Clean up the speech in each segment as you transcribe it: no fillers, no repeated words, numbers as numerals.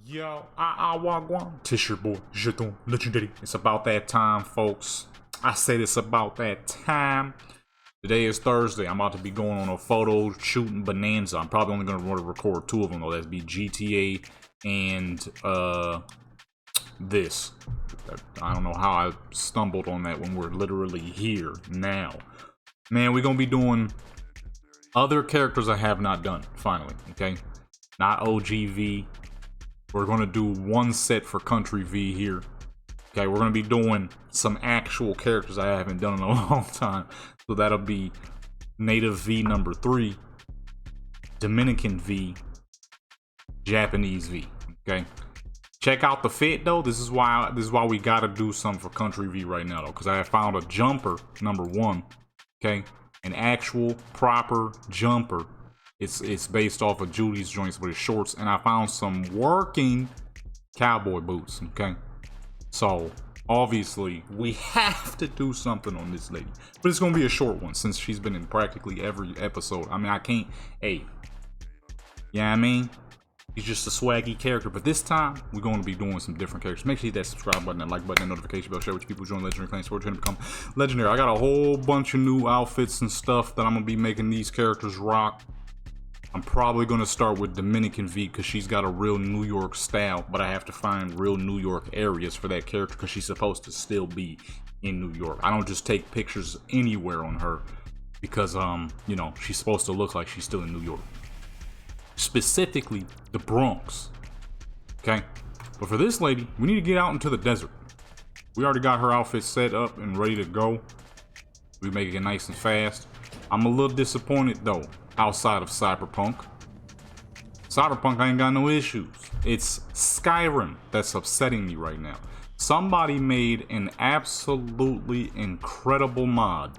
Yo, wagwan. Tish your boy, Jeton, legendary. It's about that time, folks. I said it's about that time. Today is Thursday. I'm about to be going on a photo shooting bonanza. I'm probably only going to record two of them, though. That'd be GTA and, this. I don't know how I stumbled on that when we're literally here now. Man, we're going to be doing other characters I have not done, finally, okay? Not OGV. We're going to do one set for Country V here. Okay, we're going to be doing some actual characters I haven't done in a long time. So that'll be Native V number 3, Dominican V, Japanese V. Okay. Check out the fit though. This is why we gotta do something for Country V right now though. Because I have found a jumper, number 1. Okay. An actual proper jumper. It's based off of Judy's joints with his shorts, and I found some working cowboy boots. Okay, so obviously we have to do something on this lady, but it's gonna be a short one since she's been in practically every episode. I mean, I can't. Hey, yeah, I mean, he's just a swaggy character, but this time we're going to be doing some different characters. Make sure you hit that subscribe button, that like button, that notification bell, share with your people, join Legendary Claims for trying to become legendary. I got a whole bunch of new outfits and stuff that I'm gonna be making these characters rock. I'm probably going to start with Dominican V because she's got a real New York style, but I have to find real New York areas for that character because she's supposed to still be in New York. I don't just take pictures anywhere on her because, you know, she's supposed to look like she's still in New York. Specifically, the Bronx. Okay? But for this lady, we need to get out into the desert. We already got her outfit set up and ready to go. We make it nice and fast. I'm a little disappointed, though. Outside of Cyberpunk. Cyberpunk, I ain't got no issues. It's Skyrim that's upsetting me right now. Somebody made an absolutely incredible mod,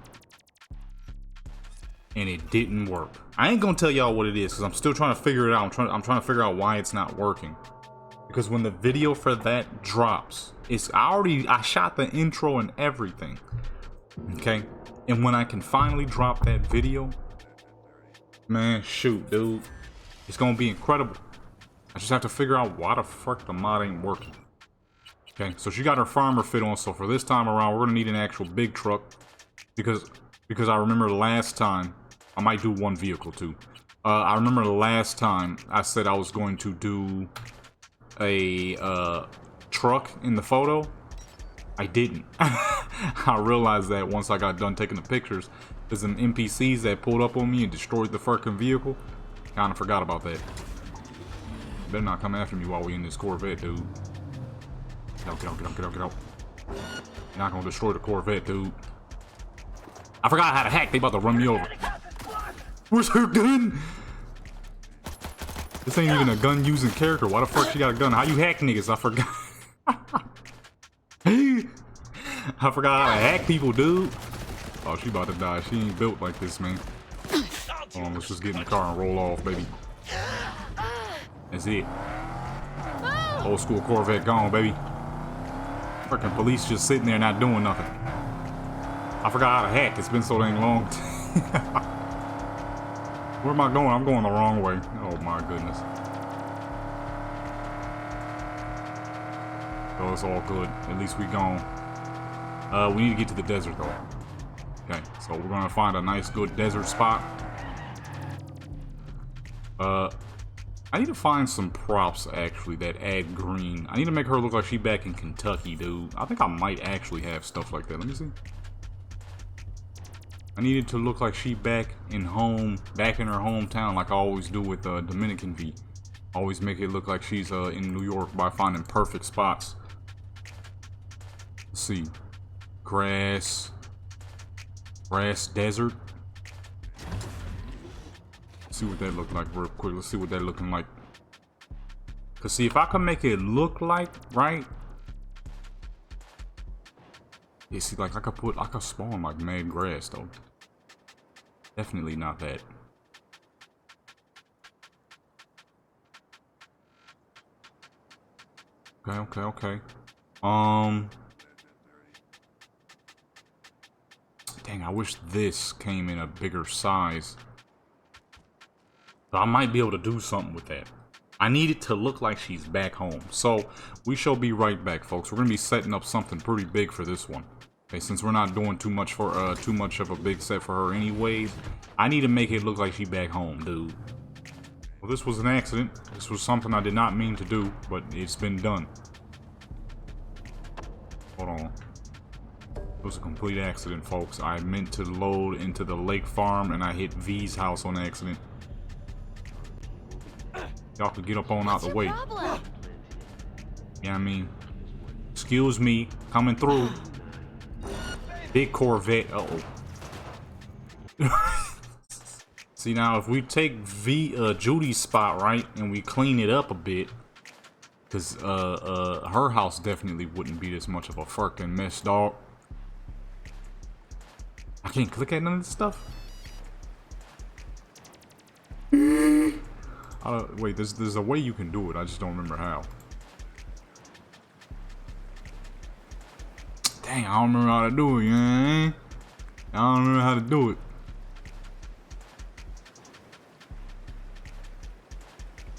and it didn't work. I ain't gonna tell y'all what it is because I'm still trying to figure it out. I'm trying to figure out why it's not working. Because when the video for that drops, I shot the intro and everything. Okay? And when I can finally drop that video, man, shoot, dude. It's gonna be incredible. I just have to figure out why the fuck the mod ain't working. Okay, so she got her farmer fit on, so for this time around, we're gonna need an actual big truck. Because I remember the last time, I might do one vehicle too. I remember the last time I said I was going to do a truck in the photo. I didn't. I realized that once I got done taking the pictures. There's some NPCs that pulled up on me and destroyed the fucking vehicle. Kinda forgot about that. Better not come after me while we in this Corvette, dude. Get out, get out, get out, get out, get out. You're not gonna destroy the Corvette, dude. I forgot how to hack. They about to run me over. Where's her gun? This ain't even a gun-using character. Why the fuck she got a gun? How you hack niggas? I forgot. I forgot how to hack people, dude. Oh, she about to die. She ain't built like this, man. Hold on, let's just get in the car and roll off, baby. That's it. Old school Corvette gone, baby. Freaking police just sitting there not doing nothing. I forgot how to hack. It's been so dang long. Where am I going? I'm going the wrong way. Oh my goodness. Oh, it's all good. At least we gone. We need to get to the desert though. Okay, so we're gonna find a nice good desert spot. I need to find some props actually that add green. I need to make her look like she back in Kentucky, dude. I think I might actually have stuff like that. Let me see. I need it to look like she back in her hometown, like I always do with Dominican V. Always make it look like she's in New York by finding perfect spots. Let's see. Grass desert. Let's see what that look like real quick. Let's see what that looking like. Cause see, if I can make it look like right. Yeah, see, like I could spawn like mad grass though. Definitely not that. Okay. Dang, I wish this came in a bigger size. But I might be able to do something with that. I need it to look like she's back home. So we shall be right back, folks. We're gonna be setting up something pretty big for this one. Okay, since we're not doing too much of a big set for her anyways, I need to make it look like she back home, dude. Well, this was an accident. This was something I did not mean to do, but it's been done. Hold on. It was a complete accident, folks. I meant to load into the lake farm and I hit V's house on accident. Y'all could get up on out the way. Yeah, I mean, excuse me, coming through. Big Corvette. Uh-oh. See, now if we take Judy's spot, right, and we clean it up a bit, because her house definitely wouldn't be this much of a fucking mess, dog. I can't click at none of this stuff. Wait, there's a way you can do it. I just don't remember how. Dang, I don't remember how to do it, man. I don't remember how to do it.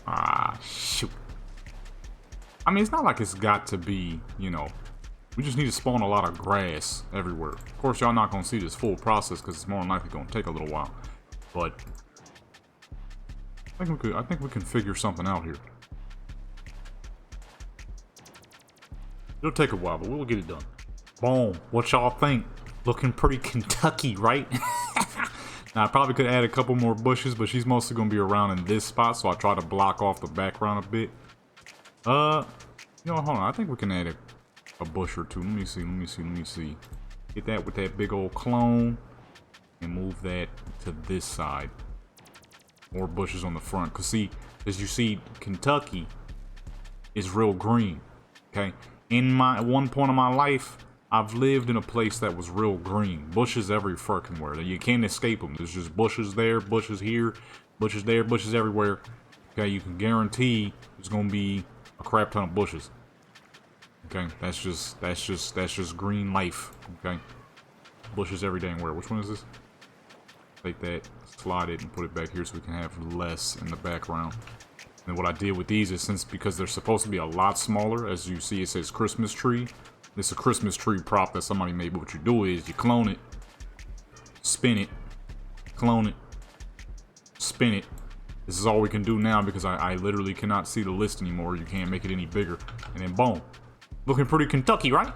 Ah, shoot. I mean, it's not like it's got to be, you know, we just need to spawn a lot of grass everywhere. Of course, y'all not gonna see this full process because it's more than likely gonna take a little while. But I think we can figure something out here. It'll take a while, but we'll get it done. Boom. What y'all think? Looking pretty Kentucky, right? Now, I probably could add a couple more bushes, but she's mostly going to be around in this spot, so I try to block off the background a bit. You know, hold on. I think we can add a bush or two. Let me see. Get that with that big old clone and move that to this side. More bushes on the front. Because, see, as you see, Kentucky is real green, okay? In one point of my life, I've lived in a place that was real green. Bushes every fucking where. You can't escape them. There's just bushes there, bushes here, bushes there, bushes everywhere. Okay, you can guarantee there's gonna be a crap ton of bushes. Okay, that's just green life. Okay, bushes every dang where. Which one is this? Take that, slide it, and put it back here so we can have less in the background. And what I did with these is because they're supposed to be a lot smaller, as you see it says Christmas tree. It's a Christmas tree prop that somebody made, but what you do is you clone it, spin it, clone it, spin it. This is all we can do now because I literally cannot see the list anymore. You can't make it any bigger. And then boom. Looking pretty Kentucky, right?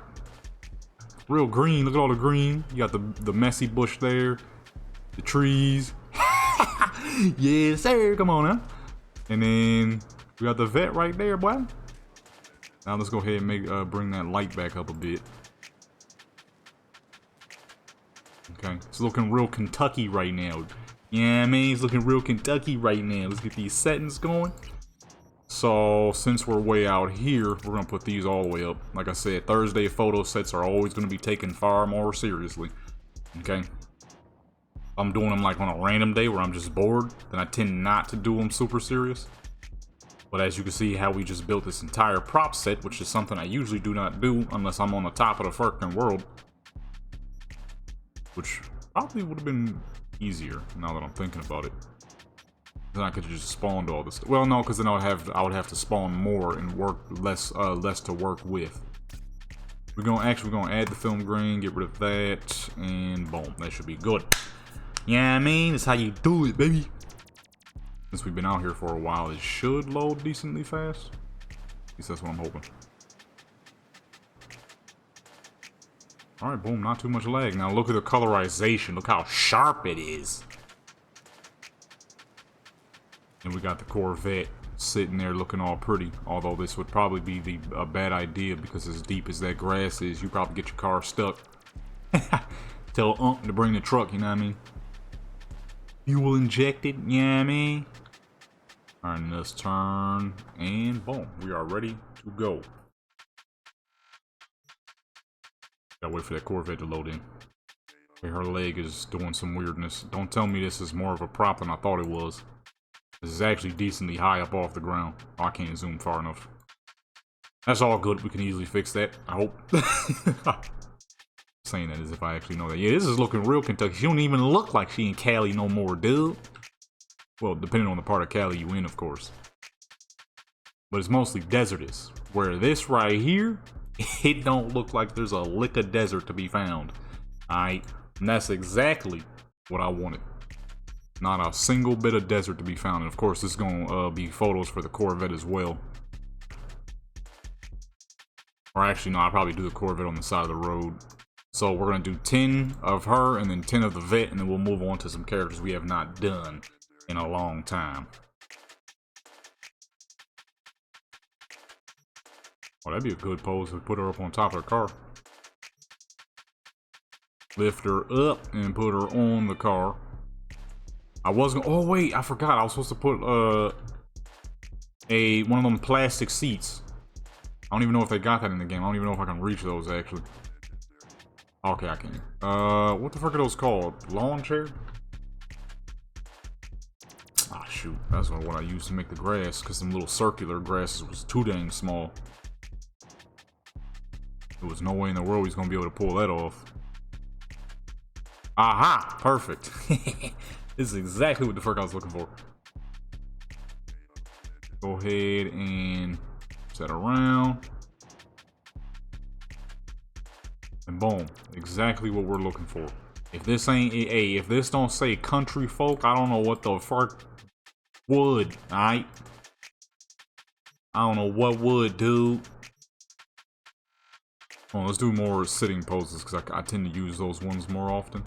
Real green. Look at all the green. You got the messy bush there. The trees. Yes, sir. Come on now. And then we got the vet right there, boy. Now let's go ahead and bring that light back up a bit. Okay, it's looking real Kentucky right now. Yeah, I mean, it's looking real Kentucky right now. Let's get these settings going. So, since we're way out here, we're going to put these all the way up. Like I said, Thursday photo sets are always going to be taken far more seriously. Okay? If I'm doing them like on a random day where I'm just bored, then I tend not to do them super serious. But as you can see how we just built this entire prop set, which is something I usually do not do unless I'm on the top of the fucking world. Which probably would have been easier now that I'm thinking about it. Then I could have just spawned all this. Well, no, because then I would have to spawn more and work less to work with. We're gonna add the film grain, get rid of that, and boom, that should be good. Yeah, I mean, that's how you do it, baby. Since we've been out here for a while, it should load decently fast. At least that's what I'm hoping. Alright, boom, not too much lag. Now look at the colorization. Look how sharp it is. And we got the Corvette sitting there looking all pretty. Although this would probably be a bad idea because as deep as that grass is, you probably get your car stuck. Tell Unc to bring the truck, you know what I mean? Fuel injected, you know what I mean? Alright, let's turn, and boom, we are ready to go. Gotta wait for that Corvette to load in. Okay, her leg is doing some weirdness. Don't tell me this is more of a prop than I thought it was. This is actually decently high up off the ground. Oh, I can't zoom far enough. That's all good, we can easily fix that, I hope. Saying that as if I actually know that. Yeah, this is looking real Kentucky. She don't even look like she in Cali no more, dude. Well, depending on the part of Cali you in, of course. but it's mostly desertous. Where this right here, it don't look like there's a lick of desert to be found. Alright, and that's exactly what I wanted. Not a single bit of desert to be found. And of course, this is gonna be photos for the Corvette as well. Or actually, no, I'll probably do the Corvette on the side of the road. So we're gonna do 10 of her and then 10 of the vet, and then we'll move on to some characters we have not done in a long time. Oh, that'd be a good pose to put her up on top of the car. Lift her up and put her on the car. I was gonna, oh wait, I forgot. I was supposed to put one of them plastic seats. I don't even know if they got that in the game. I don't even know if I can reach those actually. Okay, I can. What the fuck are those called? Lawn chair? Ah, shoot. That's what I used to make the grass, because some little circular grasses was too dang small. There was no way in the world he's gonna be able to pull that off. Aha! Perfect. This is exactly what the fuck I was looking for. Go ahead and set around. And boom. Exactly what we're looking for. If this ain't a, if this don't say country folk, I don't know what the fuck would, alright? I don't know what would, dude. Well, let's do more sitting poses, because I tend to use those ones more often.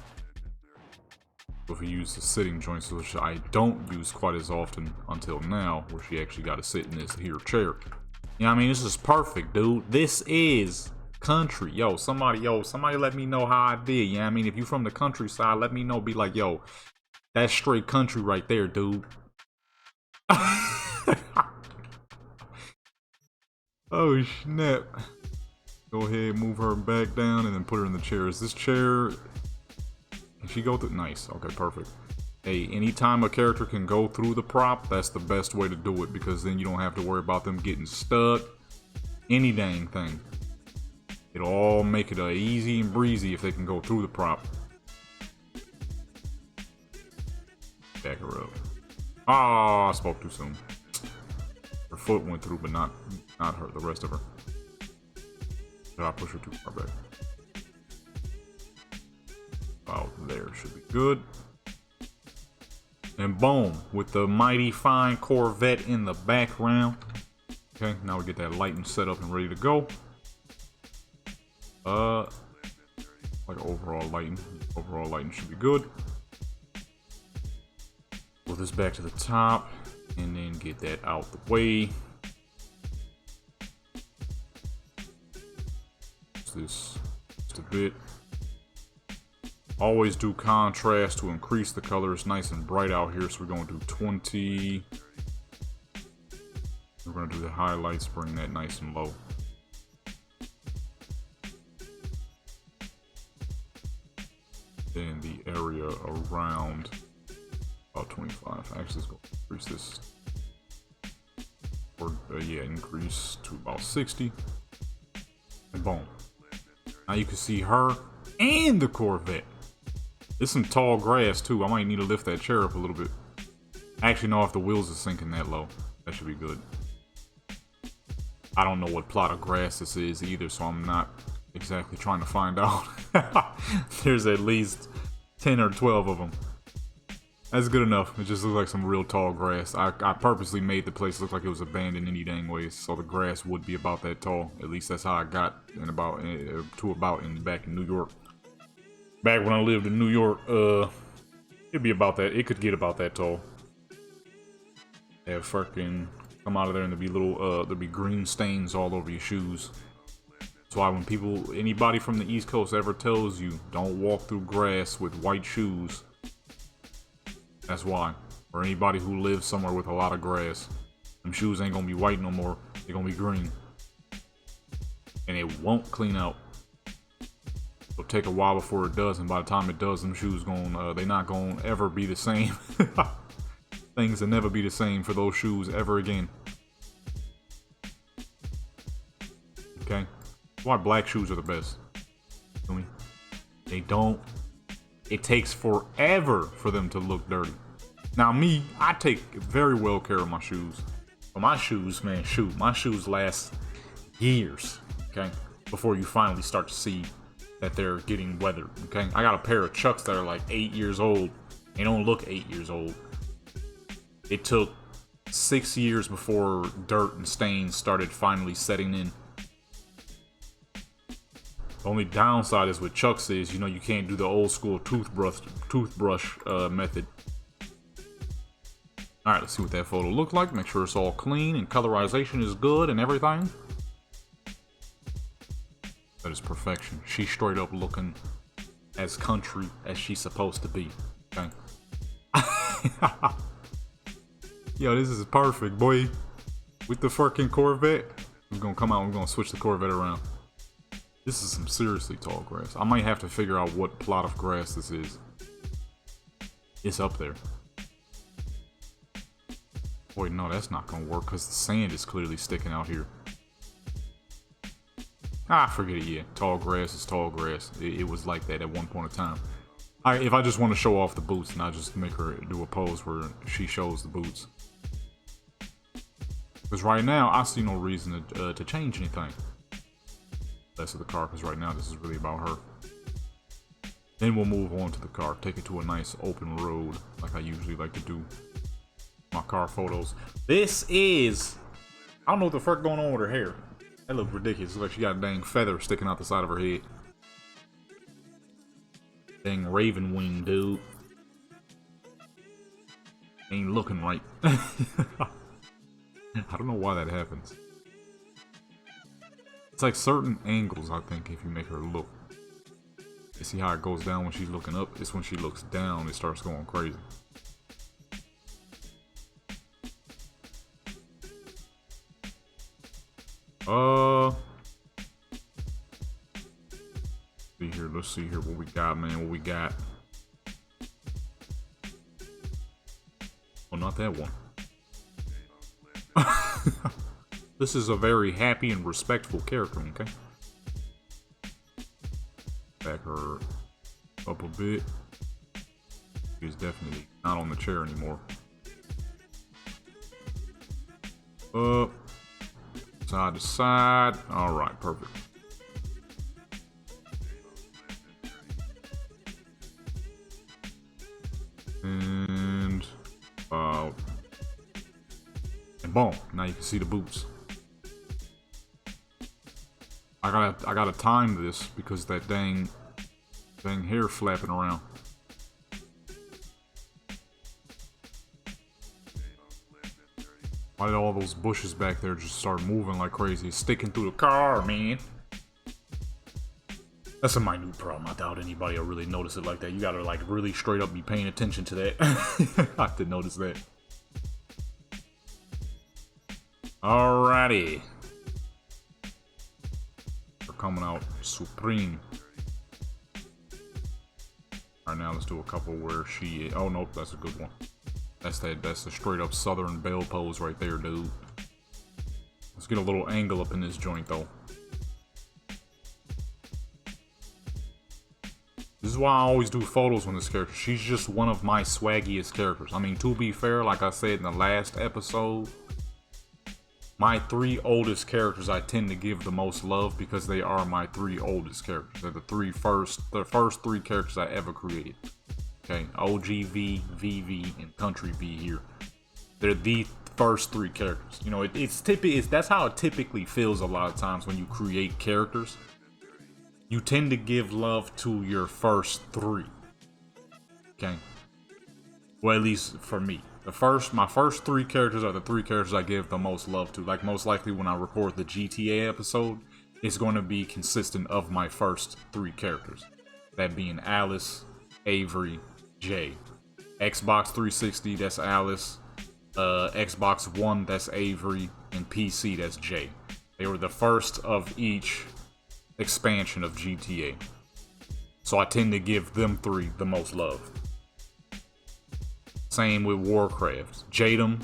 If we use the sitting joints, which I don't use quite as often until now, where she actually got to sit in this here chair. You know what I mean? This is perfect, dude. This is country. Yo, somebody let me know how I did. You know what I mean? If you from the countryside, let me know. Be like, yo, that's straight country right there, dude. Oh, snap. Go ahead, move her back down, and then put her in the chair. Is this chair... Can she go through? Nice. Okay, perfect. Hey, anytime a character can go through the prop, that's the best way to do it, because then you don't have to worry about them getting stuck. Any dang thing. It'll all make it easy and breezy if they can go through the prop. Back her up. Ah, I spoke too soon. Her foot went through, but not her, the rest of her. Did I push her too far back? About there should be good. And boom, with the mighty fine Corvette in the background. Okay, now we get that lighting set up and ready to go. Like overall lighting. Overall lighting should be good. Pull this back to the top and then get that out the way. This just a bit. Always do contrast to increase the color. It's nice and bright out here, so we're going to do 20. We're going to do the highlights, bring that nice and low. Then the area around about 25. Actually, let's go increase this. Or yeah, increase to about 60. And boom. Now you can see her and the Corvette. There's some tall grass too. I might need to lift that chair up a little bit. I actually know if the wheels are sinking that low. That should be good. I don't know what plot of grass this is either, so I'm not exactly trying to find out. There's at least 10 or 12 of them. That's good enough. It just looks like some real tall grass. I purposely made the place look like it was abandoned any dang way, so the grass would be about that tall. At least that's how I got in back in New York. Back when I lived in New York, it'd be about that. It could get about that tall. Have fucking come out of there and there'd be little there'd be green stains all over your shoes. That's why when anybody from the East Coast ever tells you don't walk through grass with white shoes, that's why. Or anybody who lives somewhere with a lot of grass, them shoes ain't gonna be white no more. They're gonna be green, and it won't clean out. It'll take a while before it does, and by the time it does, them shoes they're not gonna ever be the same. Things will never be the same for those shoes ever again. Okay, that's why black shoes are the best. They don't. It takes forever for them to look dirty. Now me, I take very well care of my shoes. But my shoes, man, shoot, my shoes last years, okay, before you finally start to see that they're getting weathered, okay? I got a pair of Chucks that are like 8 years old. They don't look 8 years old. It took 6 years before dirt and stains started finally setting in. The only downside is with Chucks is, you know, you can't do the old school toothbrush method. Alright, let's see what that photo looked like. Make sure it's all clean and colorization is good and everything. That is perfection. She's straight up looking as country as she's supposed to be. Okay. Yo, this is perfect, boy. With the fucking Corvette. We're gonna come out, we're gonna switch the Corvette around. This is some seriously tall grass. I might have to figure out what plot of grass this is. It's up there. Wait, no, that's not gonna work because the sand is clearly sticking out here. Ah, forget it, yeah. Tall grass is tall grass. It was like that at one point in time. If I just want to show off the boots, and I just make her do a pose where she shows the boots. Because right now, I see no reason to change anything. Less of the car, because right now this is really about her. Then we'll move on to the car. Take it to a nice open road, like I usually like to do. My car photos. This is... I don't know what the fuck going on with her hair. That looks ridiculous. It's like she got a dang feather sticking out the side of her head. Dang raven wing, dude. Ain't looking right. I don't know why that happens. It's like certain angles, I think, if you make her look. You see how it goes down when she's looking up? It's when she looks down, it starts going crazy. Let's see here what we got, man. What we got? Oh, not that one. This is a very happy and respectful character, okay? Back her up a bit. She's definitely not on the chair anymore. Up. Side to side. Alright, perfect. And boom, now you can see the boots. I gotta time this because that dang hair flapping around. Why did all those bushes back there just start moving like crazy? It's sticking through the car, man. That's a minute problem. I doubt anybody will really notice it like that. You gotta like really straight up be paying attention to that. I have to notice that. Alrighty. We're coming out supreme. Alright, now let's do a couple where she... Oh, nope, that's a good one. That's a straight up Southern Belle pose right there, dude. Let's get a little angle up in this joint, though. This is why I always do photos on this character. She's just one of my swaggiest characters. I mean, to be fair, like I said in the last episode, my 3 oldest characters I tend to give the most love because they are my 3 oldest characters. They're the first 3 characters I ever created. Okay, OG V, VV, and Country V here. They're the first 3 characters. You know, that's how it typically feels a lot of times when you create characters. You tend to give love to your first 3. Okay. Well, at least for me. My first 3 characters are the 3 characters I give the most love to. Like, most likely when I record the GTA episode, it's going to be consistent of my first 3 characters. That being Alice, Avery, Jay. Xbox 360, that's Alice. Xbox One, that's Avery. And PC, that's Jay. They were the first of each expansion of GTA. So I tend to give them 3 the most love. Same with Warcraft. Jadam,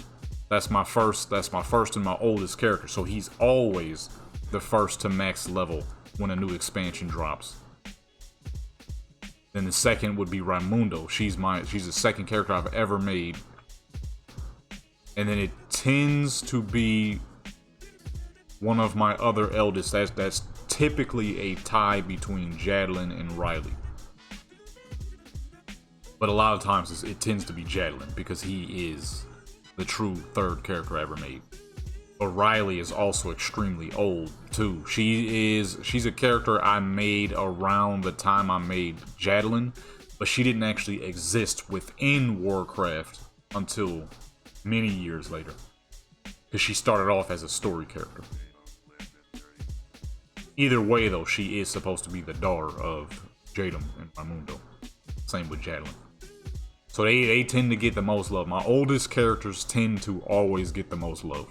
that's my first and my oldest character, so he's always the first to max level when a new expansion drops. Then the second would be Raimundo. She's the second character I've ever made And then it tends to be one of my other eldest. That's typically a tie between Jadlin and Riley. But a lot of times it tends to be Jadlin because he is the true third character I ever made. But Riley is also extremely old too. She's a character I made around the time I made Jadlin, but she didn't actually exist within Warcraft until many years later. Because she started off as a story character. Either way though, she is supposed to be the daughter of Jadam and Raimundo. Same with Jadlin. So they tend to get the most love. My oldest characters tend to always get the most love.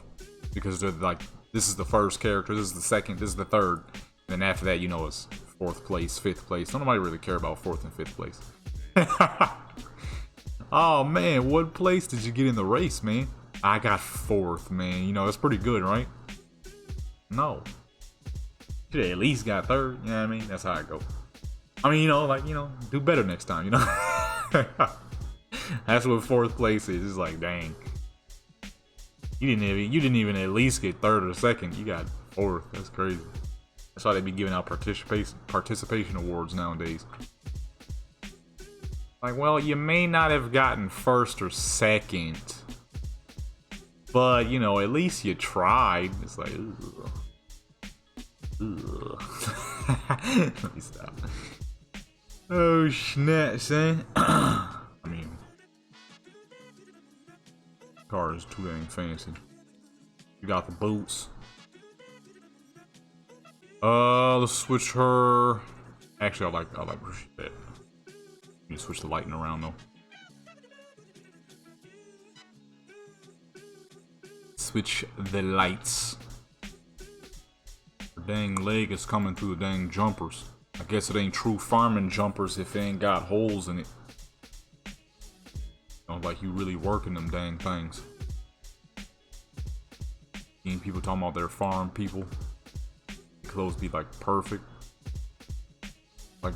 Because they're like, this is the first character, this is the second, this is the third. And then after that, you know, it's 4th place, 5th place. Don't nobody really care about 4th and 5th place. Oh man, what place did you get in the race, man? I got 4th, man. You know, that's pretty good, right? No. Should have at least got 3rd, you know what I mean? That's how I go. I mean, you know, like, you know, do better next time, you know? That's what 4th place is. It's like, dang. You didn't even at least get 3rd or 2nd. You got 4th. That's crazy. That's why they be giving out participation awards nowadays. Like, well, you may not have gotten 1st or 2nd, but you know, at least you tried. It's like, ugh. Ugh. Let me stop. Oh snap, son. I mean, car is too dang fancy. You got the boots. Let's switch her. Actually, I like where she's at. You switch the lighting around though. Switch the lights. Her dang leg is coming through the dang jumpers. I guess it ain't true farming jumpers if it ain't got holes in it. Sounds like you really working them dang things. Seeing people talking about their farm people. Clothes be like perfect. Like,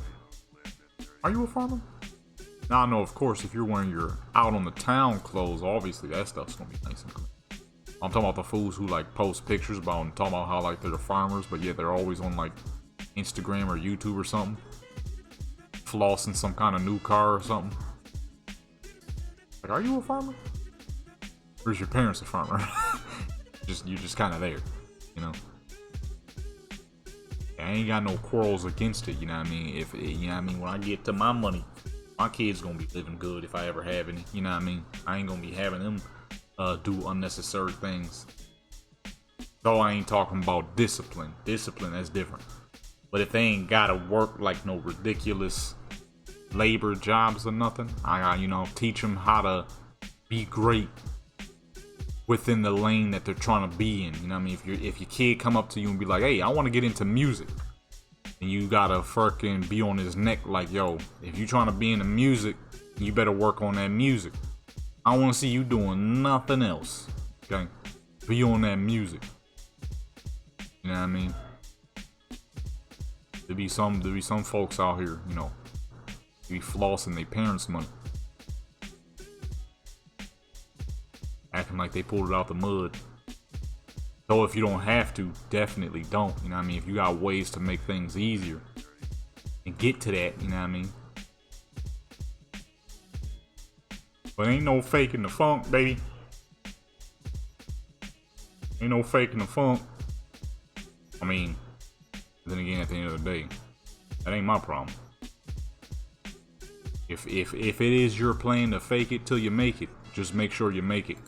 are you a farmer? Now I know, of course, if you're wearing your out on the town clothes, obviously that stuff's gonna be nice and clean. I'm talking about the fools who like post pictures about talking about how like they're the farmers, but yeah, they're always on like Instagram or YouTube or something, flossing some kind of new car or something. Like, are you a farmer? Or is your parents a farmer? You're just kind of there, you know. I ain't got no quarrels against it, you know what I mean? If you know what I mean, when I get to my money, my kids gonna be living good if I ever have any, you know what I mean? I ain't gonna be having them do unnecessary things. So I ain't talking about discipline. Discipline, that's different. But if they ain't gotta work like no ridiculous labor jobs or nothing, I gotta, you know, teach them how to be great within the lane that they're trying to be in. You know what I mean? If your kid come up to you and be like, hey, I want to get into music, and you gotta fucking be on his neck like, yo, if you trying to be into music, you better work on that music. I don't want to see you doing nothing else. Okay? Be on that music. You know what I mean? There be some folks out here, you know, be flossing their parents' money. Acting like they pulled it out the mud. So if you don't have to, definitely don't. You know what I mean? If you got ways to make things easier and get to that, you know what I mean? But ain't no faking the funk, baby. Ain't no faking the funk. I mean, then again, at the end of the day, that ain't my problem. If it is your plan to fake it till you make it, just make sure you make it.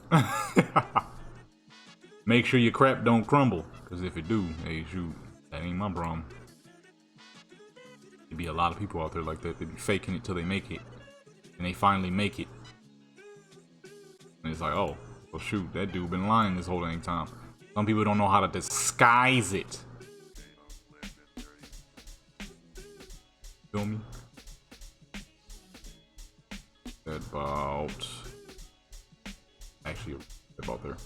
Make sure your crap don't crumble, because if it do, hey, shoot, that ain't my problem. There'd be a lot of people out there like that. They be faking it till they make it, and they finally make it. And it's like, oh, well shoot, that dude been lying this whole dang time. Some people don't know how to disguise it. Feel me? That about... Actually, about there.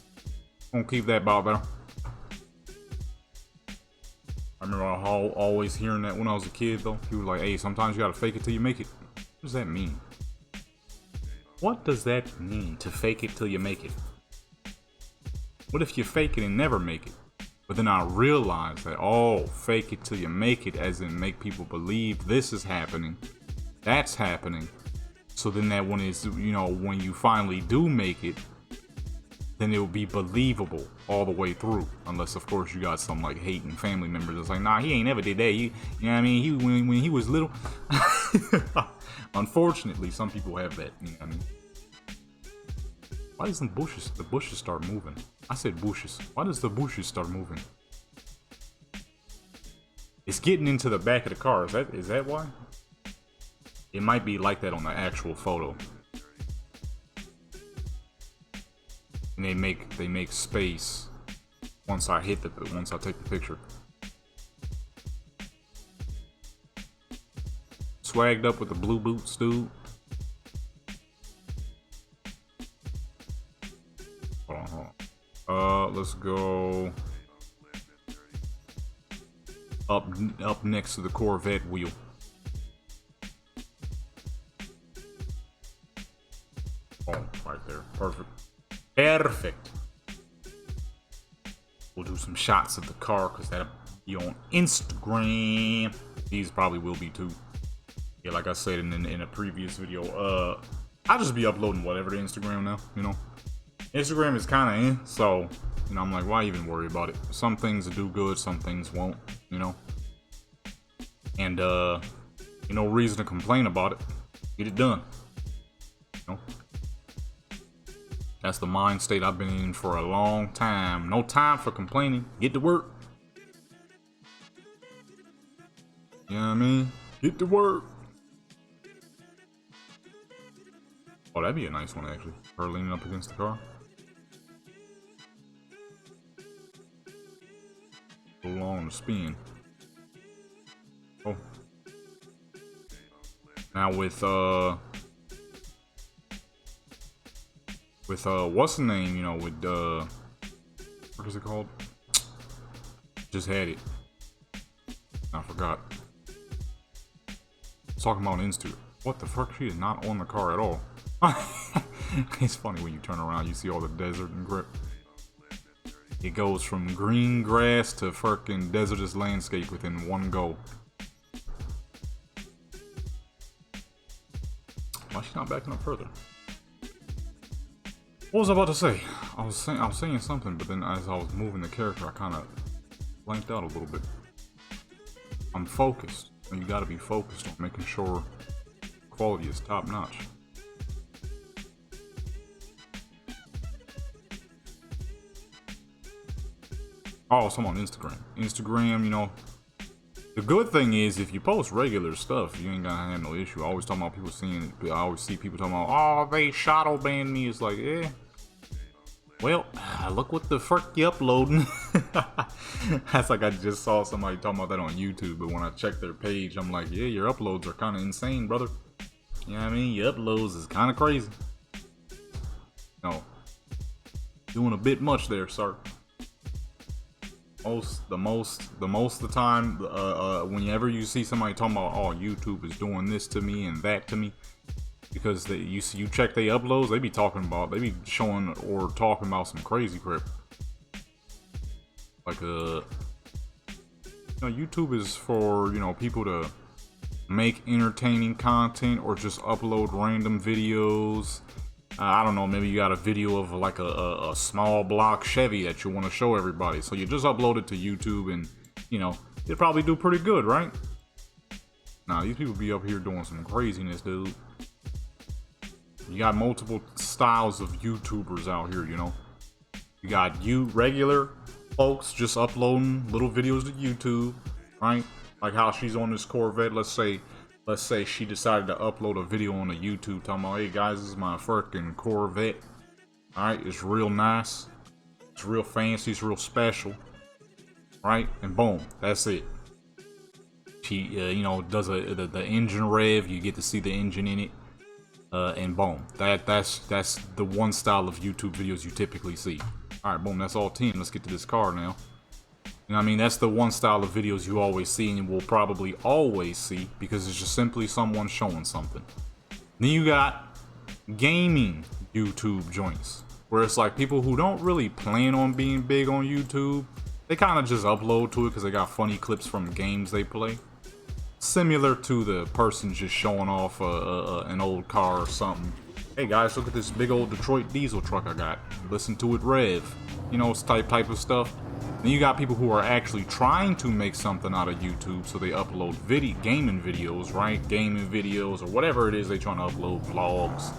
Gonna keep that about there. I remember always hearing that when I was a kid though. People were like, hey, sometimes you gotta fake it till you make it. What does that mean? What does that mean, to fake it till you make it? What if you fake it and never make it? But then I realized that, oh, fake it till you make it, as in make people believe this is happening, that's happening. So then that one is, you know, when you finally do make it, then it will be believable all the way through. Unless, of course, you got some like hating family members that's like, nah, he ain't never did that. You know what I mean? When he was little. Unfortunately, some people have that. You know what I mean? Why doesn't the bushes start moving? I said bushes. Why does the bushes start moving? It's getting into the back of the car. Is that why? It might be like that on the actual photo. And they make space once I take the picture. Swagged up with the blue boots, dude. Hold on. Let's go up next to the Corvette wheel. Oh, right there. Perfect. Perfect. We'll do some shots of the car because that'll be on Instagram. These probably will be too. Yeah, like I said in a previous video, I'll just be uploading whatever to Instagram now, you know. Instagram is kind of so, you know, I'm like, why even worry about it? Some things do good, some things won't, you know. And, you know, reason to complain about it. Get it done. You know? That's the mind state I've been in for a long time. No time for complaining. Get to work. You know what I mean? Get to work. Oh, that'd be a nice one, actually. Her leaning up against the car. A little long to spin. Oh. Now with what's the name, you know, with what is it called? Just had it. I forgot. Talking about Insta. What the fuck? She is not on the car at all. It's funny when you turn around, you see all the desert and grip. It goes from green grass to fucking desertous landscape within one go. Why is she not backing up further? What was I about to say? I was saying something, but then as I was moving the character, I kind of blanked out a little bit. I'm focused, and you got to be focused on making sure quality is top notch. Oh, some on Instagram. Instagram, you know, the good thing is if you post regular stuff, you ain't gonna have no issue. I always talking about people seeing it. I always see people talking about, oh, they shadow banned me. It's like, yeah. Well, look what the fuck you uploading. That's like I just saw somebody talking about that on YouTube, but when I check their page, I'm like, yeah, your uploads are kind of insane, brother. You know what I mean? Your uploads is kind of crazy. No, doing a bit much there, sir. The most of the time, whenever you see somebody talking about, oh, YouTube is doing this to me and that to me, because you check they uploads, they be showing or talking about some crazy crap. Like you know, YouTube is for, you know, people to make entertaining content or just upload random videos. I don't know, maybe you got a video of like a small block Chevy that you want to show everybody. So you just upload it to YouTube and, you know, it'll probably do pretty good, right? Nah, these people be up here doing some craziness, dude. You got multiple styles of YouTubers out here, you know. You got regular folks just uploading little videos to YouTube, right? Like how she's on this Corvette, let's say she decided to upload a video on the YouTube talking about, hey guys, this is my freaking Corvette. Alright, it's real nice. It's real fancy, it's real special. Right? And boom, that's it. She, you know, does the engine rev, you get to see the engine in it. And boom, that's the one style of YouTube videos you typically see. Alright, boom, that's all 10. Let's get to this car now. You know what I mean? That's the one style of videos you always see and will probably always see because it's just simply someone showing something. Then you got gaming YouTube joints. where it's like people who don't really plan on being big on YouTube, they kind of just upload to it because they got funny clips from games they play. Similar to the person just showing off an old car or something. Hey guys, look at this big old Detroit diesel truck I got. Listen to it rev. You know, it's type of stuff. Then you got people who are actually trying to make something out of YouTube, so they upload gaming videos, right? Gaming videos or whatever it is they trying to upload, vlogs.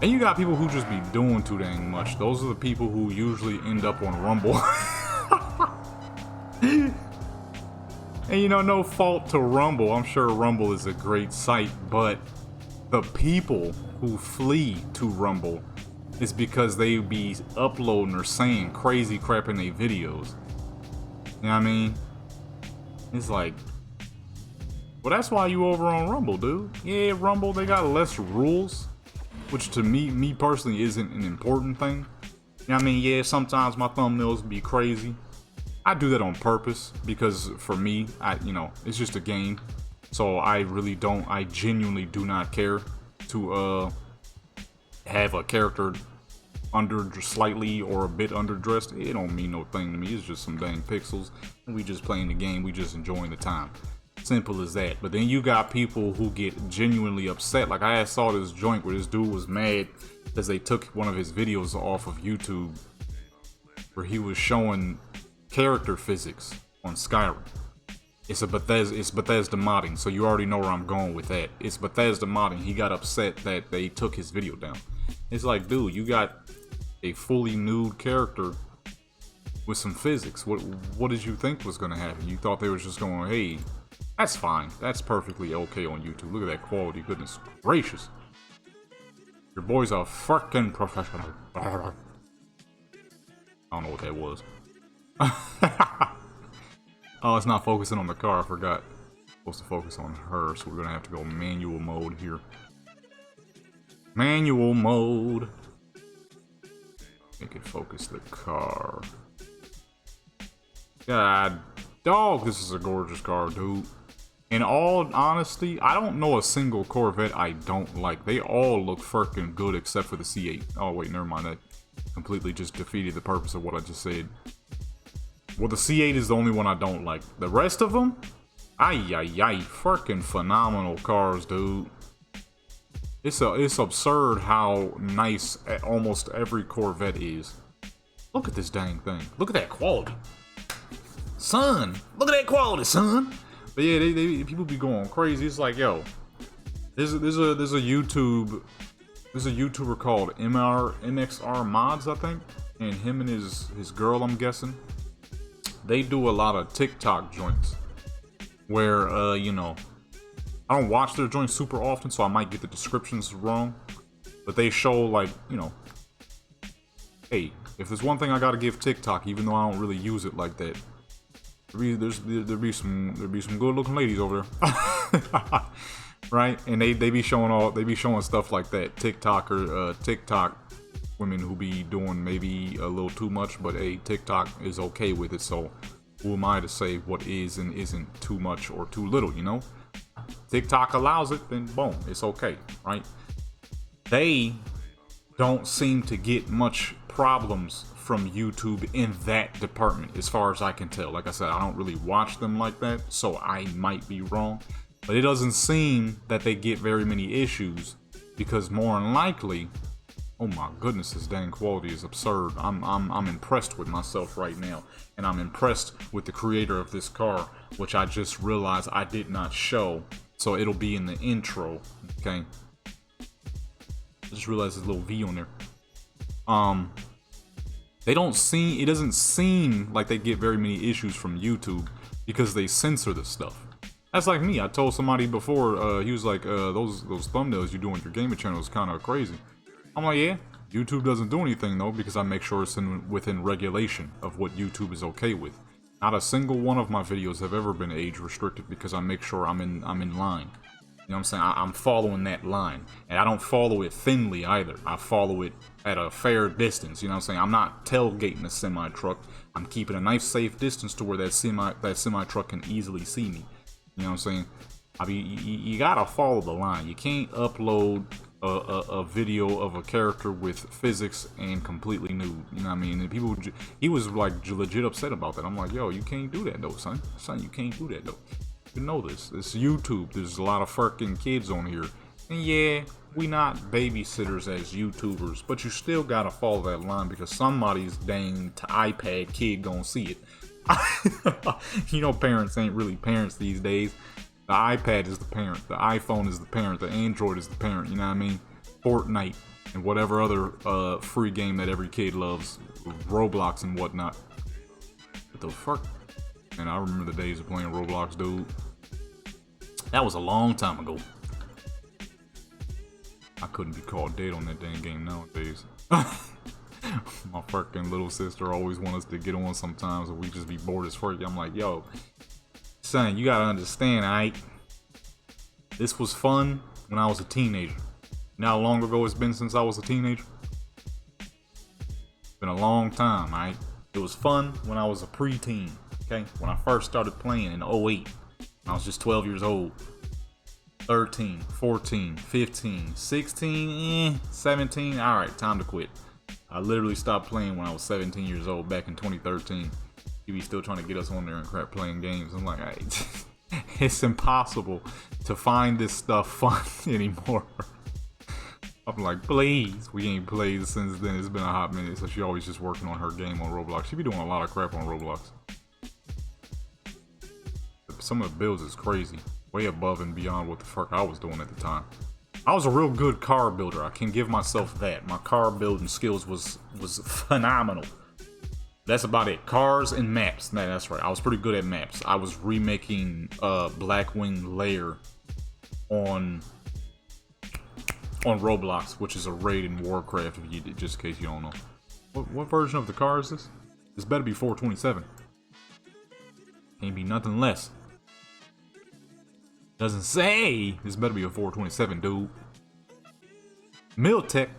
And you got people who just be doing too dang much. Those are the people who usually end up on Rumble. And you know, no fault to Rumble. I'm sure Rumble is a great site, but the people who flee to Rumble is because they be uploading or saying crazy crap in their videos. You know what I mean? It's like, well, that's why you over on Rumble, dude. Yeah, Rumble, they got less rules, which to me personally isn't an important thing. You know what I mean? Yeah, sometimes my thumbnails be crazy. I do that on purpose because for me, you know, it's just a game. So I genuinely do not care to have a character slightly or a bit underdressed. It don't mean no thing to me. It's just some dang pixels. And we just playing the game. We just enjoying the time. Simple as that. But then you got people who get genuinely upset. Like I saw this joint where this dude was mad because they took one of his videos off of YouTube where he was showing character physics on Skyrim. It's Bethesda modding, so you already know where I'm going with that. It's Bethesda modding. He got upset that they took his video down. It's like, dude, you got a fully nude character with some physics. What did you think was gonna happen? You thought they was just going, hey, that's fine. That's perfectly okay on YouTube. Look at that quality. Goodness gracious. Your boy's a fucking professional. I don't know what that was. Oh, it's not focusing on the car. I forgot. It's supposed to focus on her, so we're gonna have to go manual mode here. Manual mode. Make it focus the car. God, dog, this is a gorgeous car, dude. In all honesty, I don't know a single Corvette I don't like. They all look freaking good except for the C8. Oh wait, never mind. That completely just defeated the purpose of what I just said. Well, the C8 is the only one I don't like. The rest of them, freaking phenomenal cars, dude. It's absurd how nice almost every Corvette is. Look at this dang thing. Look at that quality, son. Look at that quality, son. But yeah, people be going crazy. It's like, yo, there's a YouTuber called MXR Mods, I think, and him and his girl, I'm guessing. They do a lot of TikTok joints where, you know, I don't watch their joints super often, so I might get the descriptions wrong. But they show, like, you know, hey, if there's one thing I gotta give TikTok, even though I don't really use it like that, there be some good looking ladies over there, right? And they be showing stuff like that. Tiktok women who be doing maybe a little too much, but hey, TikTok is okay with it, so who am I to say what is and isn't too much or too little, you know? TikTok allows it, then boom, it's okay, right? They don't seem to get much problems from YouTube in that department, as far as I can tell. Like I said, I don't really watch them like that, so I might be wrong, but it doesn't seem that they get very many issues, because more than likely, oh my goodness, this dang quality is absurd. I'm impressed with myself right now, and I'm impressed with the creator of this car, which I just realized I did not show, so it'll be in the intro. Okay, I just realized there's a little V on there. It doesn't seem like they get very many issues from YouTube because they censor this stuff. That's like me. I told somebody before, he was like, those thumbnails you do on your gaming channel is kind of crazy. I'm like, yeah, YouTube doesn't do anything though, because I make sure it's within regulation of what YouTube is okay with. Not a single one of my videos have ever been age restricted, because I make sure I'm in line. You know what I'm saying? I'm following that line, and I don't follow it thinly either. I follow it at a fair distance. You know what I'm saying? I'm not tailgating a semi truck. I'm keeping a nice safe distance to where that semi truck can easily see me. You know what I'm saying? I mean, you gotta follow the line. You can't upload a video of a character with physics and completely nude. You know what I mean? And people, he was like legit upset about that. I'm like, yo, you can't do that though, son. Son, you can't do that though. You know this. It's YouTube. There's a lot of fucking kids on here. And yeah, we not babysitters as YouTubers, but you still gotta follow that line because somebody's dang iPad kid gonna see it. You know, parents ain't really parents these days. The iPad is the parent, the iPhone is the parent, the Android is the parent, you know what I mean? Fortnite and whatever other free game that every kid loves, Roblox and whatnot. What the fuck? Man, I remember the days of playing Roblox, dude. That was a long time ago. I couldn't be called dead on that dang game nowadays. My fucking little sister always wants us to get on sometimes, and we just be bored as fuck. I'm like, yo, son, you gotta understand, alright? This was fun when I was a teenager. You know how long ago it's been since I was a teenager? It's been a long time, alright? It was fun when I was a preteen, okay? When I first started playing in 08. I was just 12 years old. 13, 14, 15, 16, 17. Alright, time to quit. I literally stopped playing when I was 17 years old back in 2013. You be still trying to get us on there and crap playing games. I'm like, it's impossible to find this stuff fun anymore. I'm like, please. We ain't played since then. It's been a hot minute. So she always just working on her game on Roblox. She be doing a lot of crap on Roblox. Some of the builds is crazy. Way above and beyond what the fuck I was doing at the time. I was a real good car builder. I can give myself that. My car building skills was phenomenal. That's about it. Cars and maps. Nah, that's right. I was pretty good at maps. I was remaking Blackwing Lair on Roblox, which is a raid in Warcraft, if you, just in case you don't know. What version of the car is this? This better be 427. Can't be nothing less. Doesn't say. This better be a 427, dude. Miltech.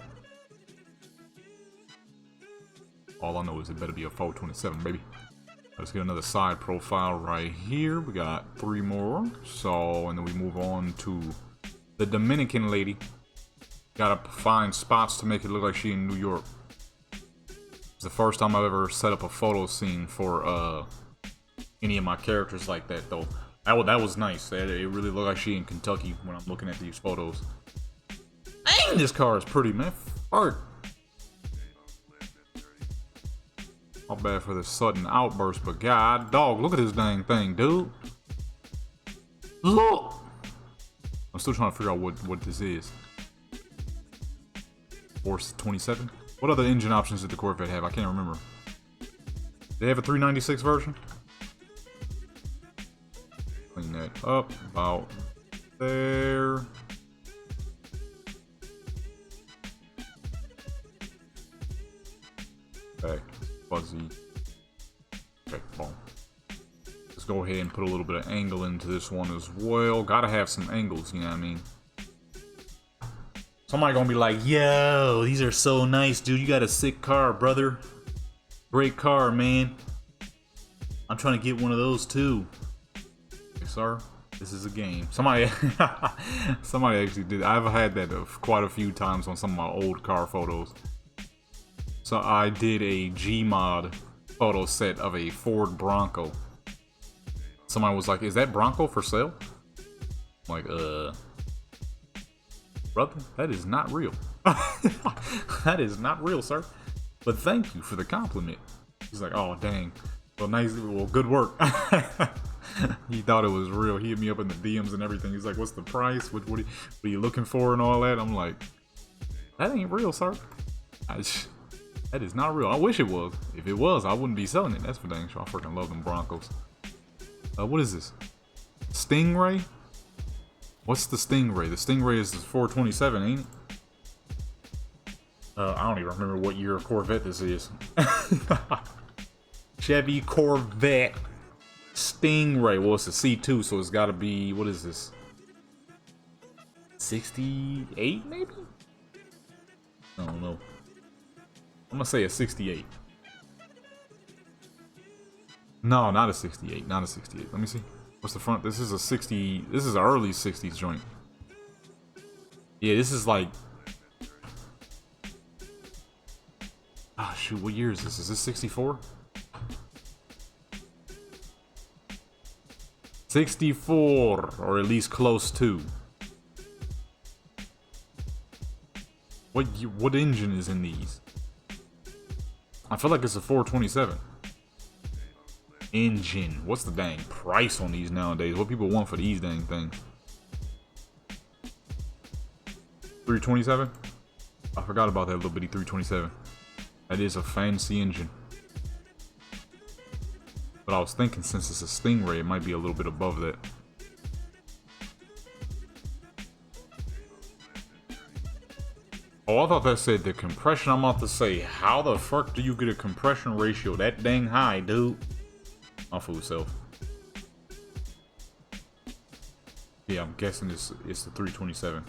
All I know is it better be a 427, baby. Let's get another side profile right here. We got 3 more. So, and then we move on to the Dominican lady. Gotta find spots to make it look like she in New York. It's the first time I've ever set up a photo scene for any of my characters like that, though. That was nice. It really looked like she in Kentucky when I'm looking at these photos. Dang, this car is pretty, man. Fart. Not bad for this sudden outburst, but god dog, look at this dang thing, dude. Look. I'm still trying to figure out what this is. Force 27? What other engine options did the Corvette have? I can't remember. They have a 396 version? Clean that up about there. Okay, fuzzy. Okay, boom. Let's go ahead and put a little bit of angle into this one as well. Gotta have some angles, you know what I mean? Somebody gonna be like, yo, these are so nice, dude. You got a sick car, brother. Great car, man. I'm trying to get one of those too. Sir, this is a game. Somebody actually did. I've had that quite a few times on some of my old car photos. So I did a Gmod photo set of a Ford Bronco. Somebody was like, is that Bronco for sale? I'm like, brother, that is not real. That is not real, sir. But thank you for the compliment. He's like, oh dang. Well, nice. Well, good work. He thought it was real. He hit me up in the DMs and everything. He's like, what's the price? What are you looking for and all that? I'm like, that ain't real, sir. That is not real. I wish it was. If it was, I wouldn't be selling it. That's for dang sure. I freaking love them Broncos. What is this? Stingray? What's the Stingray? The Stingray is the 427, ain't it? I don't even remember what year Corvette this is. Chevy Corvette Stingray. Well, it's a C2, so it's got to be, what is this? 68, maybe? I don't know. I'm gonna say a 68. No, not a 68. Not a 68. Let me see. What's the front? This is a 60. This is an early 60s joint. Yeah, this is like shoot, what year is this? Is this 64? 64, or at least close to. What engine is in these? I feel like it's a 427. Engine. What's the dang price on these nowadays? What people want for these dang things? 327? I forgot about that little bitty 327. That is a fancy engine. But I was thinking since it's a Stingray, it might be a little bit above that. Oh, I thought that said the compression. I'm about to say, how the fuck do you get a compression ratio that dang high, dude? My fool self. Yeah, I'm guessing it's the 327.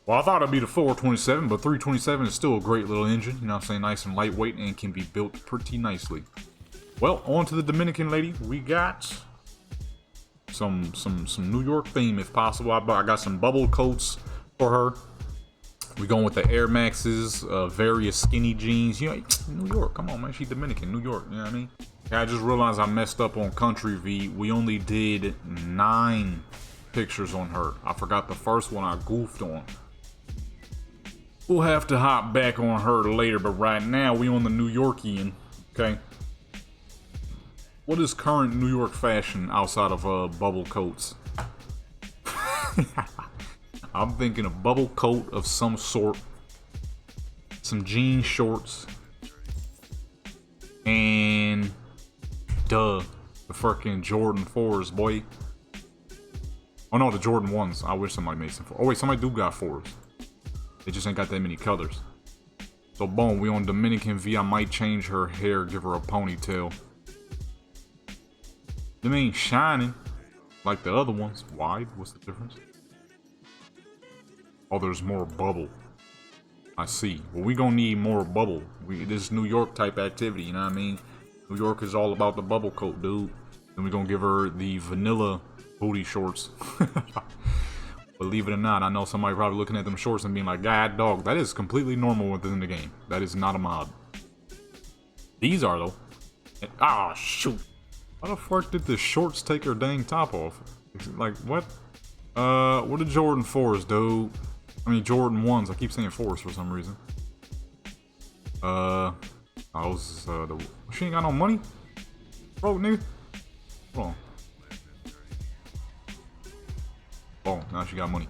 Well, I thought it'd be the 427, but 327 is still a great little engine. You know what I'm saying? Nice and lightweight and can be built pretty nicely. Well, on to the Dominican lady. We got some New York theme if possible. I got some bubble coats for her. We going with the Air Maxes, various skinny jeans. You know, New York, come on, man. She Dominican, New York. You know what I mean? I just realized I messed up on Country V. We only did 9 pictures on her. I forgot the first one I goofed on. We'll have to hop back on her later, but right now we on the New Yorkian. Okay. What is current New York fashion outside of bubble coats? I'm thinking a bubble coat of some sort, some jean shorts, and the freaking Jordan 4s, boy. Oh no, the Jordan 1s. I wish somebody made some 4s. Oh wait, somebody do got 4s. They just ain't got that many colors. So boom, we on Dominican V. I might change her hair, give her a ponytail. Them ain't shining like the other ones. Wide? What's the difference? Oh, there's more bubble. I see. Well, we gonna need more bubble. This New York type activity, you know what I mean? New York is all about the bubble coat, dude. Then we gonna give her the vanilla booty shorts. Believe it or not, I know somebody probably looking at them shorts and being like, God dog, that is completely normal within the game. That is not a mod. These are though. Ah, shoot. How the fuck did the shorts take her dang top off? Like, what? What are Jordan 4s, dude? I mean, Jordan 1s. I keep saying 4s for some reason. She ain't got no money? Bro, nigga. Hold on. Oh, now she got money.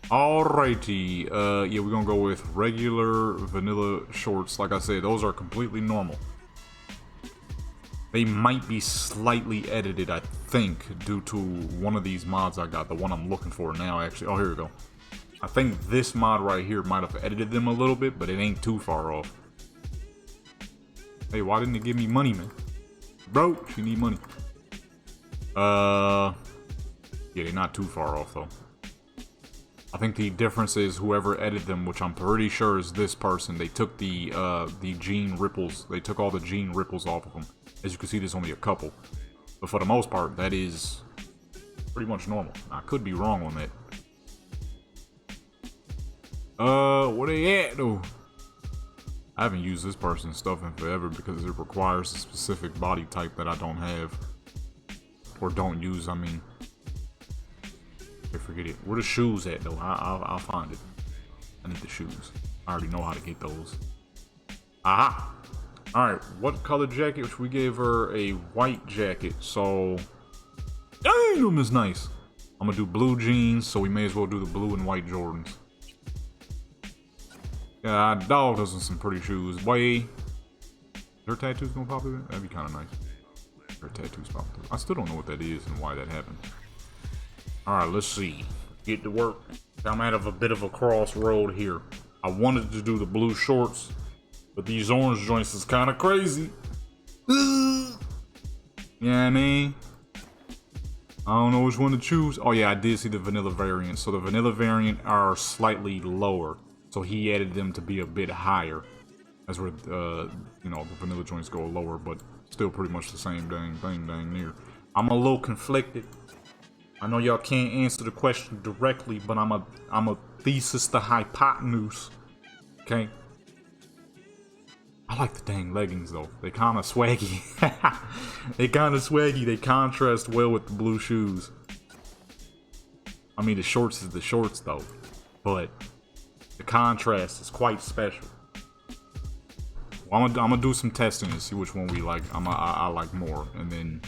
Alrighty. Yeah, we're gonna go with regular vanilla shorts. Like I said, those are completely normal. They might be slightly edited, I think, due to one of these mods I got. The one I'm looking for now, actually. Oh, here we go. I think this mod right here might have edited them a little bit, but it ain't too far off. Hey, why didn't it give me money, man? Bro, she need money. Yeah, they're not too far off, though. I think the difference is whoever edited them, which I'm pretty sure is this person, they took the gene ripples. They took all the gene ripples off of them. As you can see, there's only a couple. But for the most part, that is pretty much normal. I could be wrong on that. Where they at, though? I haven't used this person's stuff in forever because it requires a specific body type that I don't have. Or don't use, I mean. Okay, forget it. Where the shoes at, though? I'll find it. I need the shoes. I already know how to get those. Aha! Alright, what color jacket? We gave her a white jacket, so... Dang, them is nice. I'm gonna do blue jeans, so we may as well do the blue and white Jordans. Yeah, dog does some pretty shoes. Boy, her tattoos gonna pop through? That'd be kind of nice. Her tattoos pop through. I still don't know what that is and why that happened. Alright, let's see. Get to work. I'm at a bit of a crossroad here. I wanted to do the blue shorts, but these orange joints is kind of crazy. You know what I mean? I don't know which one to choose. Oh yeah, I did see the vanilla variant. So the vanilla variant are slightly lower. So he added them to be a bit higher. That's where, you know, the vanilla joints go lower, but still pretty much the same dang thing dang near. I'm a little conflicted. I know y'all can't answer the question directly, but I'm a thesis, the hypotenuse. Okay? I like the dang leggings though. They kind of swaggy. They kind of swaggy. They contrast well with the blue shoes. I mean, the shorts is the shorts though, but the contrast is quite special. Well, I'm gonna do some testing and see which one we like. I like more, and then,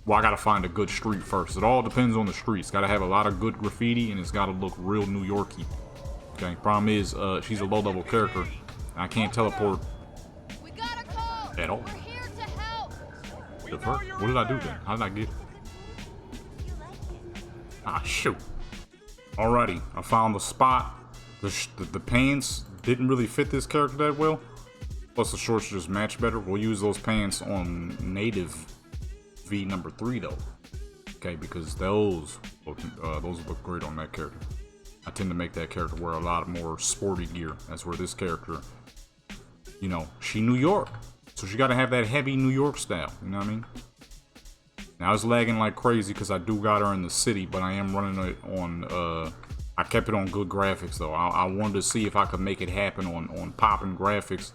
well, I gotta find a good street first. It all depends on the street. It's gotta have a lot of good graffiti, and it's gotta look real New York-y. Okay. Problem is, she's a low-level character, and I can't teleport at all. The fuck? What did I do then? How did I get it? Ah, shoot. Alrighty, I found the spot. The pants didn't really fit this character that well. Plus the shorts just match better. We'll use those pants on native V number 3 though. Okay, because those look great on that character. I tend to make that character wear a lot more sporty gear. That's where this character, you know, she New York. So she gotta have that heavy New York style, you know what I mean? Now it's lagging like crazy because I do got her in the city, but I am running it on, I kept it on good graphics though. I wanted to see if I could make it happen on popping graphics.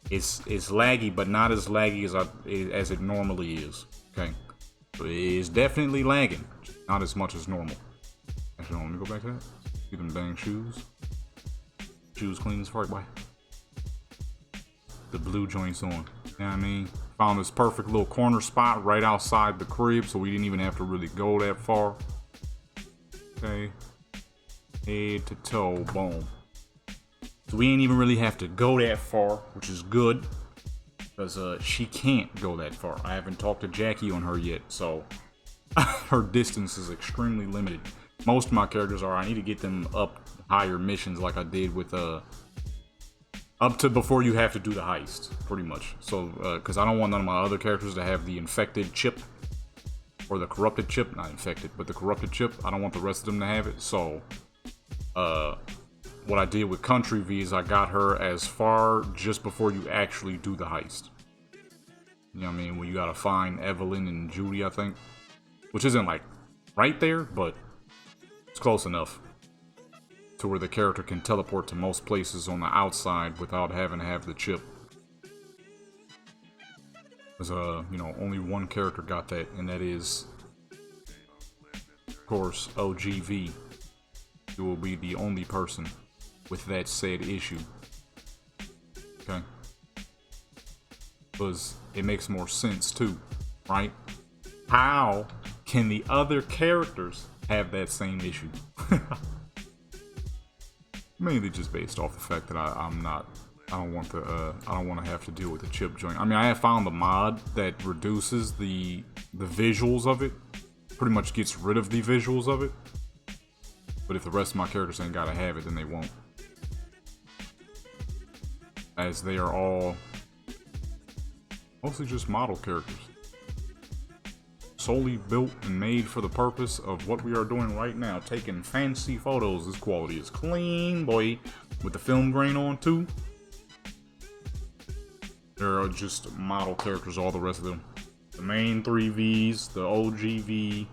It's laggy, but not as laggy as it normally is. Okay, so it's definitely lagging, not as much as normal. Actually, let me go back to that. See them dang shoes. Shoes clean as fuck, boy. The blue joints on. You know what I mean? Found this perfect little corner spot right outside the crib, so we didn't even have to really go that far. Okay, head to toe, boom. So we ain't even really have to go that far, which is good, because she can't go that far. I haven't talked to Jackie on her yet, so her distance is extremely limited. Most of my characters are, I need to get them up higher missions like I did with, up to before you have to do the heist, pretty much. So, because I don't want none of my other characters to have the infected chip, or the corrupted chip, not infected, but the corrupted chip. I don't want the rest of them to have it, so, what I did with Country V is I got her as far just before you actually do the heist. You know what I mean? When you gotta find Evelyn and Judy, I think. Which isn't like right there, but it's close enough to where the character can teleport to most places on the outside without having to have the chip. Because, you know, only one character got that, and that is, of course, OGV. He will be the only person with that said issue. Okay? Because it makes more sense too, right? How can the other characters have that same issue? Mainly just based off the fact that I don't want to have to deal with the chip joint. I mean, I have found the mod that reduces the visuals of it, pretty much gets rid of the visuals of it. But if the rest of my characters ain't gotta have it, then they won't. As they are all mostly just model characters. Solely built and made for the purpose of what we are doing right now. Taking fancy photos. This quality is clean, boy. With the film grain on too. There are just model characters, all the rest of them. The main 3 Vs, the OG V,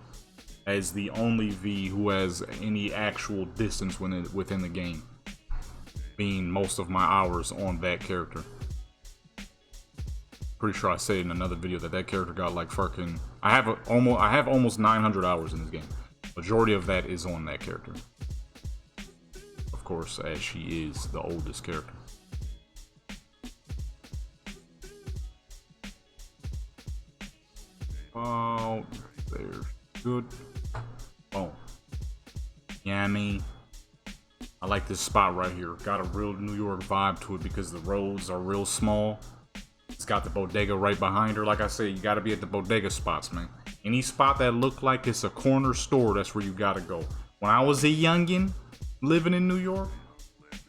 as the only V who has any actual distance within the game. Being most of my hours on that character. Pretty sure I said in another video that character got like fucking. I have almost 900 hours in this game. Majority of that is on that character. Of course, as she is the oldest character. Oh, there's good. Oh, yeah, I mean. I like this spot right here. Got a real New York vibe to it because the roads are real small. It's got the bodega right behind her. Like I said, you gotta be at the bodega spots, man. Any spot that look like it's a corner store, that's where you gotta go. When I was a youngin' living in New York,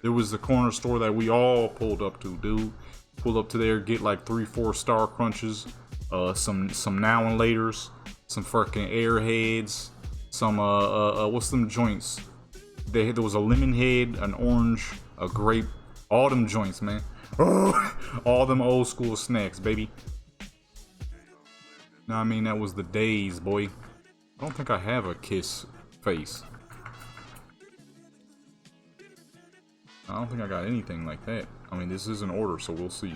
there was a corner store that we all pulled up to, dude. Pull up to there, get like 3-4 star crunches, some now and laters, some fucking airheads, some what's them joints? There was a lemon head, an orange, a grape, all them joints, man. All them old school snacks, baby. No, I mean, that was the days, boy. I don't think I have a kiss face. I don't think I got anything like that. I mean, this is an order, so we'll see.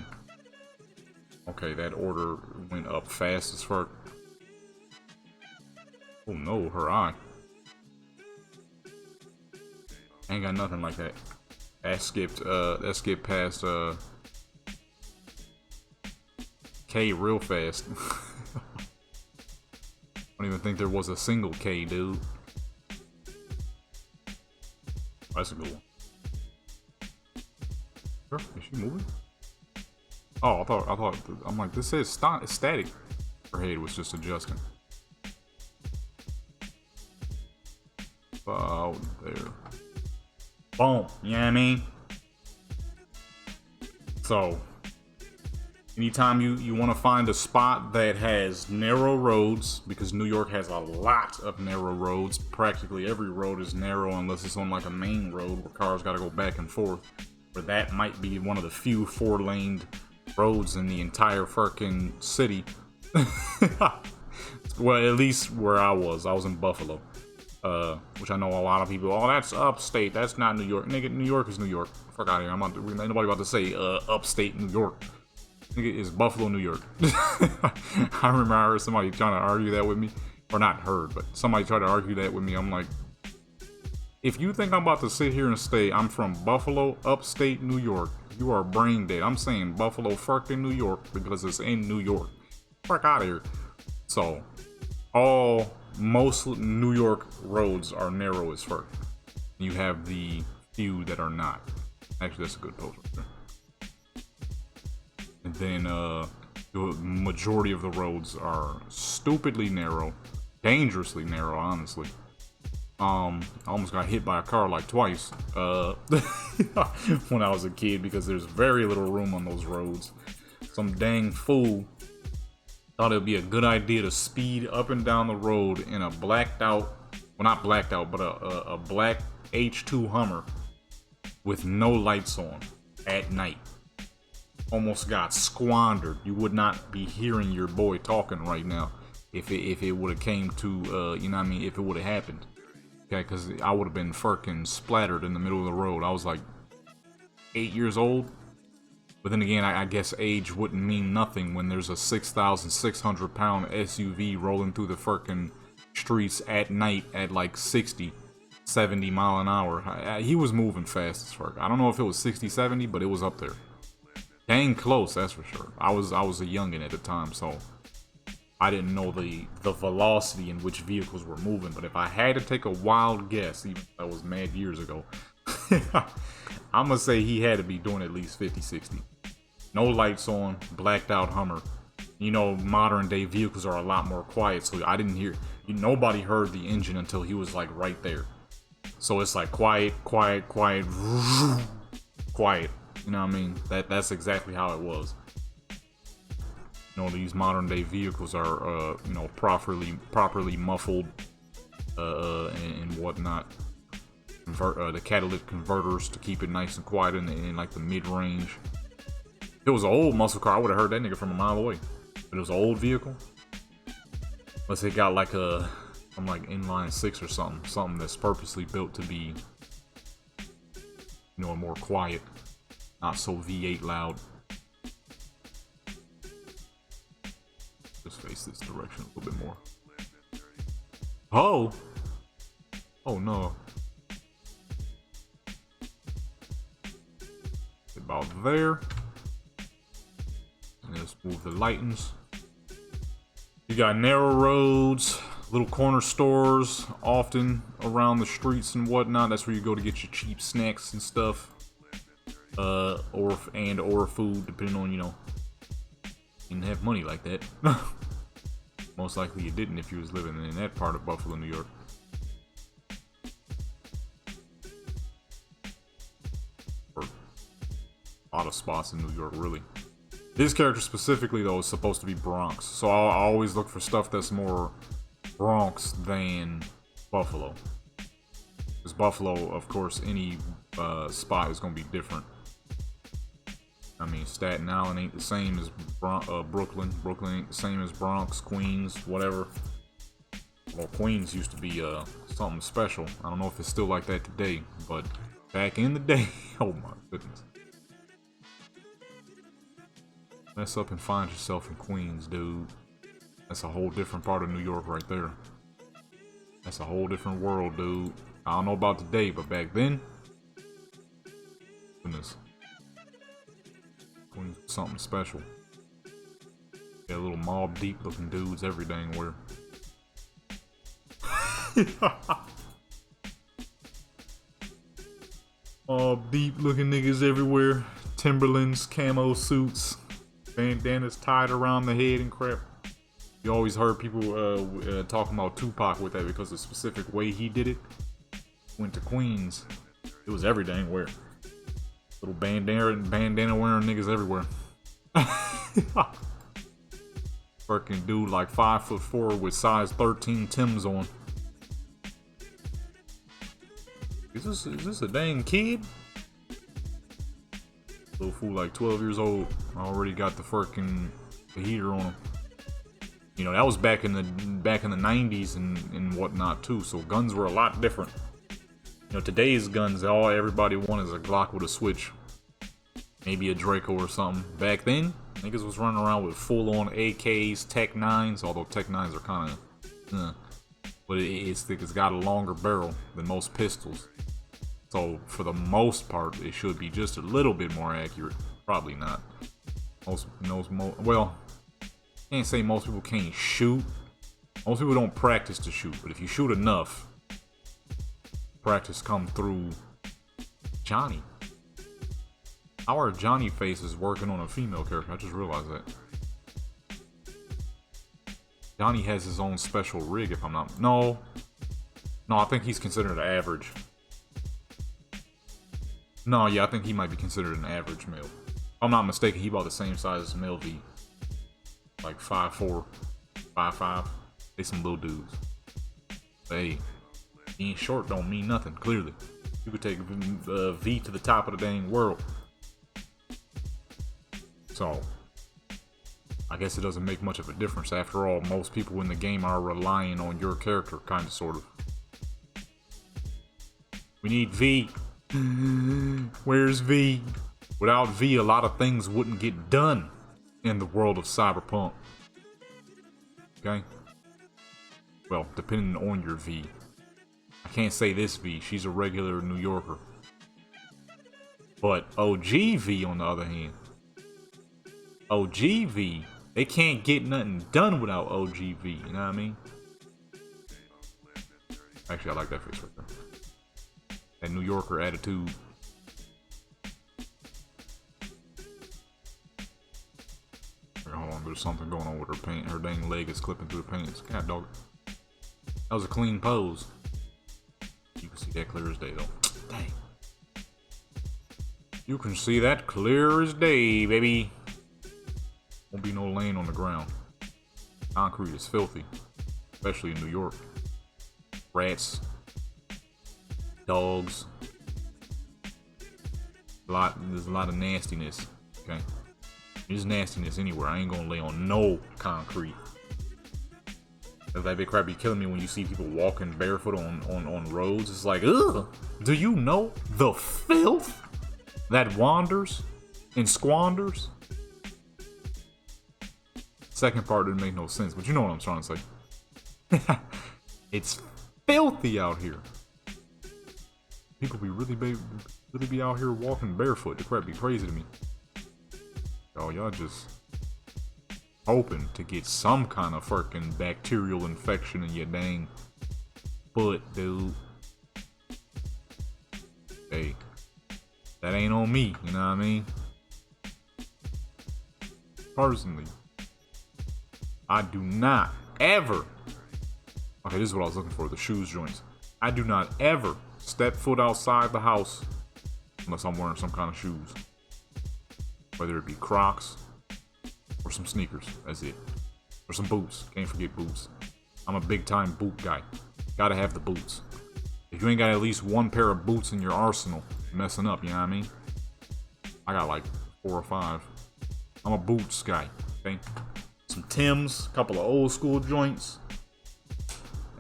Okay, that order went up fast as fuck. Oh no, her eye. Ain't got nothing like that. That skipped past K real fast. I don't even think there was a single K, dude. That's a good one. Is she moving? Oh, I'm like, this says static. Her head was just adjusting. About there. Boom. You know what I mean? So, anytime you want to find a spot that has narrow roads, because New York has a lot of narrow roads. Practically every road is narrow unless it's on like a main road where cars got to go back and forth. Where that might be one of the few 4-laned roads in the entire fucking city. Well, at least where I was in Buffalo, which I know a lot of people. Oh, that's upstate. That's not New York, nigga. New York is New York. Fuck out of here. Ain't nobody about to say upstate New York. Nigga, is Buffalo, New York. I remember I heard somebody trying to argue that with me, or not heard, but somebody tried to argue that with me. I'm like, if you think I'm about to sit here and say I'm from Buffalo, upstate New York, you are brain dead. I'm saying Buffalo fucking New York because it's in New York. Fuck out of here. So, most New York roads are narrow as fuck. You have the few that are not. Actually, that's a good post right there. And then, the majority of the roads are stupidly narrow, dangerously narrow, honestly. I almost got hit by a car like twice when I was a kid because there's very little room on those roads. Some dang fool thought it would be a good idea to speed up and down the road in a blacked out, well, not blacked out, but a black H2 Hummer with no lights on at night. Almost got squandered. You would not be hearing your boy talking right now if it would have came to, you know what I mean, if it would have happened. Okay, because I would have been fucking splattered in the middle of the road. I was like 8 years old. But then again, I guess age wouldn't mean nothing when there's a 6,600 pound SUV rolling through the fucking streets at night at like 60, 70 mile an hour. He was moving fast as fuck. I don't know if it was 60, 70, but it was up there. Dang close, that's for sure. I was a youngin' at the time, so I didn't know the velocity in which vehicles were moving, but if I had to take a wild guess, even if that was mad years ago, I'm gonna say he had to be doing at least 50, 60. No lights on, blacked out Hummer. You know, modern day vehicles are a lot more quiet, so I didn't hear, nobody heard the engine until he was like right there. So it's like quiet, quiet, quiet, quiet. You know what I mean? That's exactly how it was. You know, these modern day vehicles are, you know, properly muffled, and whatnot. The catalytic converters to keep it nice and quiet in like the mid range. If it was an old muscle car, I would have heard that nigga from a mile away. But it was an old vehicle. Unless it got like some like inline 6 or something that's purposely built to be, you know, more quiet, not so V8 loud. Just face this direction a little bit more. Oh! Oh no. About there. And let's move the lightings. You got narrow roads, little corner stores, often around the streets and whatnot. That's where you go to get your cheap snacks and stuff. Or food, depending on, you know, you didn't have money like that. Most likely you didn't if you was living in that part of Buffalo, New York. Or a lot of spots in New York, really. This character specifically, though, is supposed to be Bronx, so I always look for stuff that's more Bronx than Buffalo. Because Buffalo, of course, any spot is going to be different. I mean, Staten Island ain't the same as Brooklyn. Brooklyn ain't the same as Bronx, Queens, whatever. Well, Queens used to be something special. I don't know if it's still like that today, but back in the day, oh my goodness. Mess up and find yourself in Queens, dude. That's a whole different part of New York right there. That's a whole different world, dude. I don't know about today, but back then, goodness, Queens was something special. Yeah, little Mob Deep looking dudes every dang where. Mob Deep looking niggas everywhere. Timberlands, camo suits, bandanas tied around the head and crap. You always heard people talking about Tupac with that because of the specific way he did it. Went to Queens, it was every dang where. Little bandana wearing niggas everywhere. Fucking dude like 5'4" with size 13 Timbs on. Is this a dang kid? Little fool like 12 years old already got the heater on him. You know, that was back in the 90s and whatnot too, so guns were a lot different. You know, today's guns, everybody wants is a Glock with a switch. Maybe a Draco or something. Back then, niggas was running around with full-on AKs, Tech 9s, although Tech 9s are kind of, but it's got a longer barrel than most pistols. So, for the most part, it should be just a little bit more accurate. Probably not. Well, can't say most people can't shoot. Most people don't practice to shoot, but if you shoot enough, practice come through. Johnny. How are Johnny faces working on a female character? I just realized that. Johnny has his own special rig, if I'm not... No, I think he's considered an average. No, yeah, I think he might be considered an average male. If I'm not mistaken, he about the same size as Mel V. Like 5'4", 5'5". They some little dudes. But hey, being short don't mean nothing, clearly. You could take V to the top of the dang world. So, I guess it doesn't make much of a difference. After all, most people in the game are relying on your character, kind of, sort of. We need V. Where's V? Without V, a lot of things wouldn't get done in the world of Cyberpunk. Okay? Well, depending on your V. I can't say this V, she's a regular New Yorker. But OG V, on the other hand, OG V, they can't get nothing done without OG V, you know what I mean? Actually, I like that face right there. That New Yorker attitude. Hold on, there's something going on with her pants. Her dang leg is clipping through the pants. God dog. That was a clean pose. You can see that clear as day though. Dang. You can see that clear as day, baby. Won't be no laying on the ground. Concrete is filthy. Especially in New York. Rats. Dogs. There's a lot of nastiness. Okay? There's nastiness anywhere. I ain't gonna lay on no concrete. That big crap be killing me when you see people walking barefoot on roads. It's like, ugh! Do you know the filth that wanders and squanders? Second part didn't make no sense, but you know what I'm trying to say. It's filthy out here. People be really be out here walking barefoot. The crap be crazy to me. Y'all just hoping to get some kind of fucking bacterial infection in your dang foot, dude. Hey, that ain't on me, you know what I mean? Personally, I do not ever... Okay, this is what I was looking for, the shoes joints. I do not ever step foot outside the house unless I'm wearing some kind of shoes. Whether it be Crocs or some sneakers, that's it. Or some boots, can't forget boots. I'm a big time boot guy. Gotta have the boots. If you ain't got at least one pair of boots in your arsenal, you're messing up, you know what I mean? I got like 4 or 5. I'm a boots guy, okay? Some Timbs, a couple of old school joints,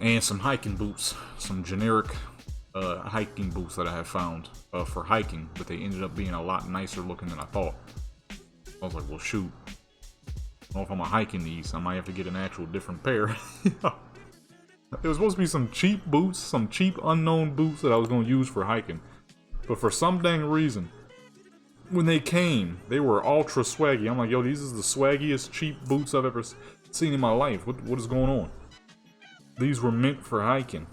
and some hiking boots. Some generic hiking boots that I have found for hiking, but they ended up being a lot nicer looking than I thought. I was like, well, shoot, I don't know if I'm hiking these. I might have to get an actual different pair. There was supposed to be some cheap boots, some cheap unknown boots that I was going to use for hiking. But for some dang reason, when they came, they were ultra swaggy. I'm like, yo, these is the swaggiest cheap boots I've ever seen in my life. What is going on? These were meant for hiking.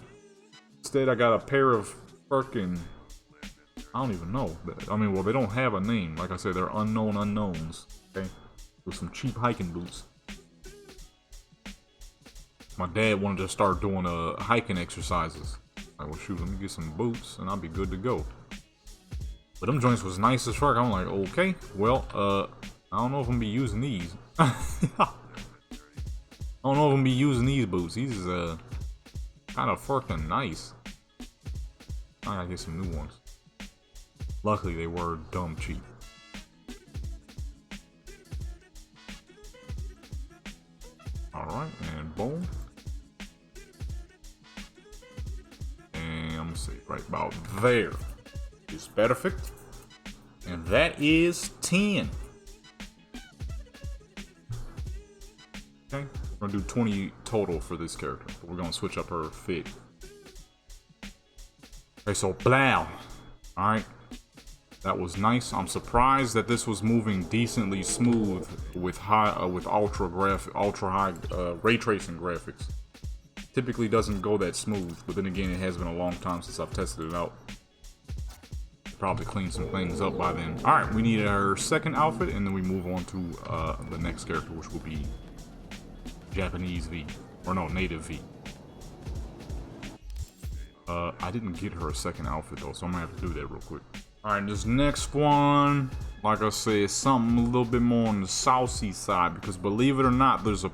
Instead, I got a pair of fucking... I don't even know. I mean, well, they don't have a name. Like I said, they're unknown unknowns. Okay? With some cheap hiking boots. My dad wanted to start doing hiking exercises. Like, well, shoot, let me get some boots and I'll be good to go. But them joints was nice as fuck. I'm like, okay, well, I don't know if I'm gonna be using these. I don't know if I'm gonna be using these boots. These is kind of fucking nice. I gotta get some new ones. Luckily, they were dumb cheap. Alright, and boom. And I'm gonna say right about there is perfect. And that is 10. Okay, we're gonna do 20 total for this character, but we're gonna switch up her fit. Okay, so blow. Alright. That was nice. I'm surprised that this was moving decently smooth with ultra high ray tracing graphics. Typically doesn't go that smooth, but then again, it has been a long time since I've tested it out. Probably clean some things up by then. All right, we need our second outfit, and then we move on to the next character, which will be Japanese V, or no, Native V. I didn't get her a second outfit though, so I'm gonna have to do that real quick. Alright, this next one, like I said, is something a little bit more on the saucy side, because believe it or not, there's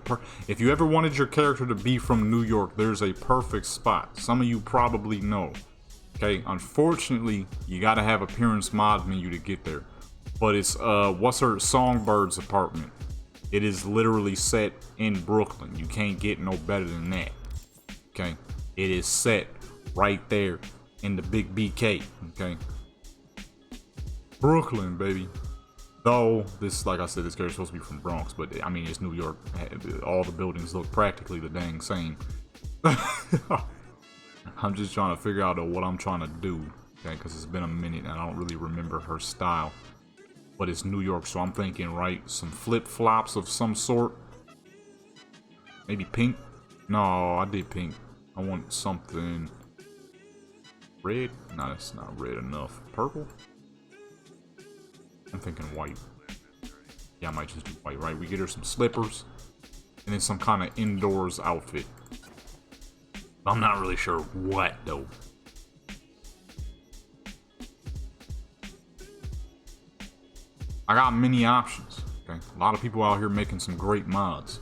if you ever wanted your character to be from New York, there's a perfect spot. Some of you probably know. Okay, unfortunately, you gotta have appearance mod menu to get there. But it's, what's her Songbird's apartment. It is literally set in Brooklyn. You can't get no better than that. Okay, it is set right there in the big BK. Okay. Brooklyn, baby. Though, this, like I said, this character's supposed to be from Bronx, but I mean, it's New York. All the buildings look practically the dang same. I'm just trying to figure out what I'm trying to do, okay, because it's been a minute and I don't really remember her style. But it's New York, so I'm thinking, right, some flip-flops of some sort. Maybe pink? No, I did pink. I want something red. No, that's not red enough. Purple? I'm thinking white. Yeah, I might just do white, right? We get her some slippers and then some kind of indoors outfit. I'm not really sure what though. I got many options. Okay, a lot of people out here making some great mods.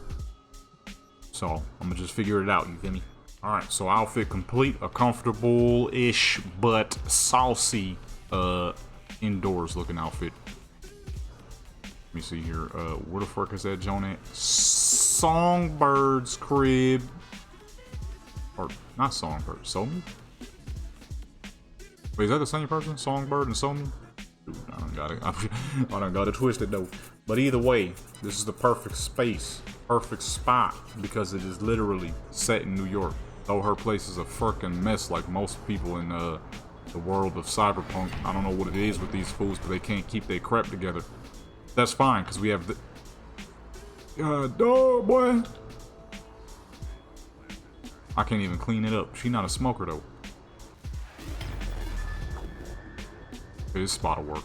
So I'm gonna just figure it out. You feel me? All right. So outfit complete. A comfortable-ish but saucy indoors looking outfit. Let me see here. Where the fuck is that Joan at? Songbird's crib. Or not Songbird. Somi? Wait, is that the same person? Songbird and Somi? Dude, I done got it twisted though. But either way, this is the perfect space, perfect spot, because it is literally set in New York. Though her place is a fucking mess, like most people in the world of Cyberpunk. I don't know what it is with these fools, but they can't keep their crap together. That's fine, because we have the... dog, boy. I can't even clean it up. She's not a smoker, though. This spot will work.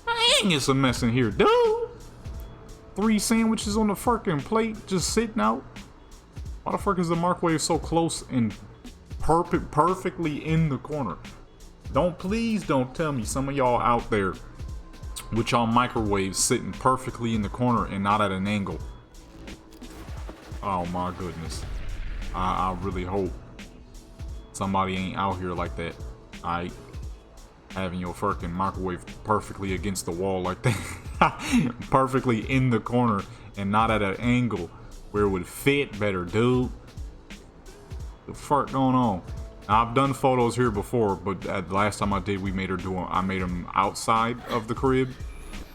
Dang, it's a mess in here, dude. 3 sandwiches on the fucking plate, just sitting out. Why the fuck is the microwave so close and perfectly in the corner? Please don't tell me some of y'all out there with y'all microwaves sitting perfectly in the corner and not at an angle. Oh my goodness. I really hope somebody ain't out here like that. Having your fucking microwave perfectly against the wall like that. Perfectly in the corner and not at an angle where it would fit better, dude. The fuck going on? Now, I've done photos here before, but the last time I did, I made them outside of the crib.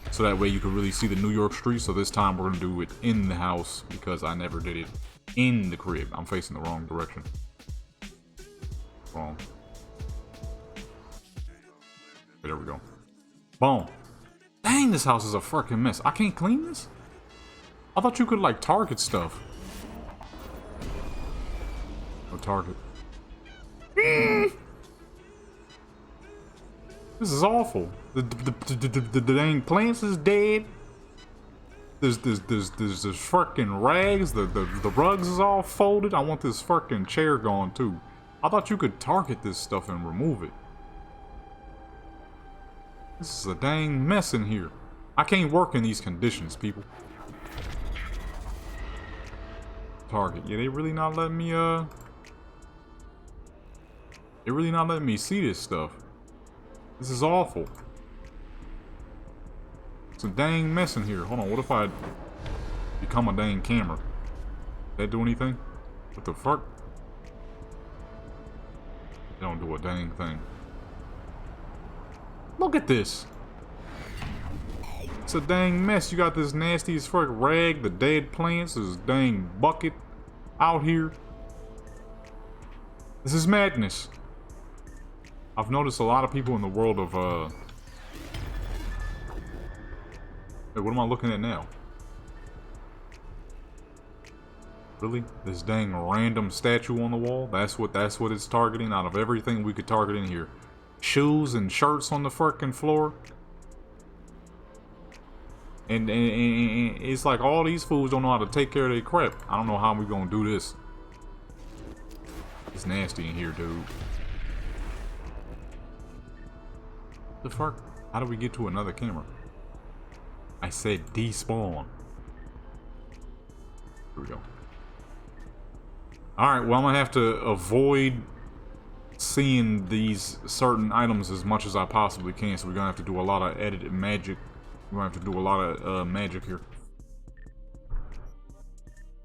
so that way you can really see the New York streets. So this time we're gonna do it in the house because I never did it in the crib. I'm facing the wrong direction. Wrong. There we go. Boom. Dang, this house is a freaking mess. I can't clean this? I thought you could, like, target stuff. No target. This is awful. The dang plants is dead. There's freaking rags. The rugs is all folded. I want this freaking chair gone too. I thought you could target this stuff and remove it. This is a dang mess in here. I can't work in these conditions, people. Target. Yeah, they really not letting me, They really not letting me see this stuff. This is awful. It's a dang mess in here. Hold on, what if I become a dang camera? Did that do anything? What the fuck? They don't do a dang thing. Look at this. It's a dang mess. You got this nasty as fuck rag, the dead plants, this dang bucket out here. This is madness. I've noticed a lot of people in the world of, Hey, what am I looking at now? Really? This dang random statue on the wall? That's what it's targeting out of everything we could target in here. Shoes and shirts on the frickin' floor. And it's like all these fools don't know how to take care of their crap. I don't know how we gonna do this. It's nasty in here, dude. The fuck? How do we get to another camera? I said despawn. Here we go. Alright, well I'm gonna have to avoid seeing these certain items as much as I possibly can, so we're gonna have to do a lot of edited magic. We're gonna have to do a lot of magic here.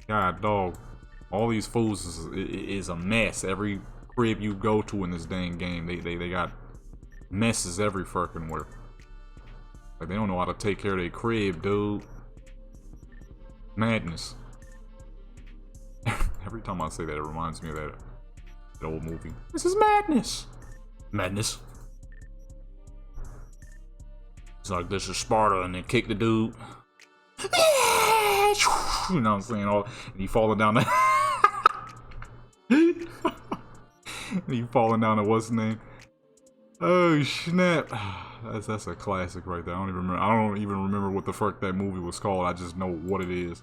God dog. All these fools is a mess. Every crib you go to in this dang game, they got messes every fucking where. Like, they don't know how to take care of their crib, dude. Madness. Every time I say that, it reminds me of that old movie. This is madness. Madness. It's like, this is Sparta, and then kick the dude. You know what I'm saying? And he falling down the... and he falling down the what's the name? Oh snap! That's a classic right there. I don't even remember what the fuck that movie was called. I just know what it is.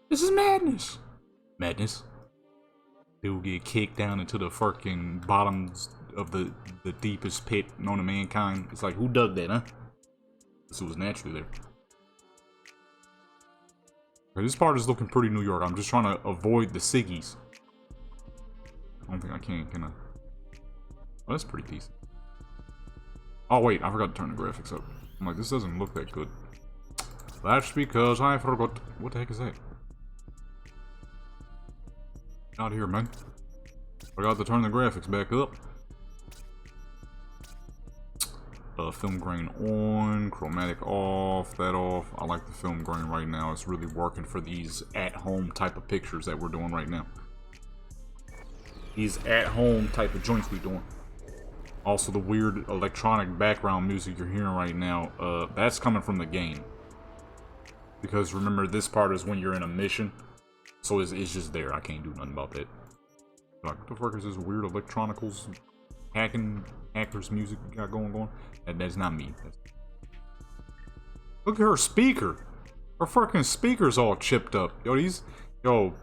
This is madness. Madness. Dude get kicked down into the fucking bottoms of the deepest pit known to mankind. It's like, who dug that, huh? This was naturally there. Okay, this part is looking pretty New York. I'm just trying to avoid the ciggies. I don't think I can I? Oh, that's pretty decent. Oh wait, I forgot to turn the graphics up. I'm like, this doesn't look that good. That's because I forgot. What the heck is that? Out here, man. Forgot to turn the graphics back up. Film grain on, chromatic off, that off. I like the film grain right now. It's really working for these at-home type of pictures that we're doing right now. These at-home type of joints we're doing. Also, the weird electronic background music you're hearing right now, that's coming from the game. Because remember, this part is when you're in a mission. So it's just there. I can't do nothing about that. Like, what the fuck is this weird electronicals, hackers music you got going? That's not me. Look at her speaker. Her fucking speaker's all chipped up. Yo,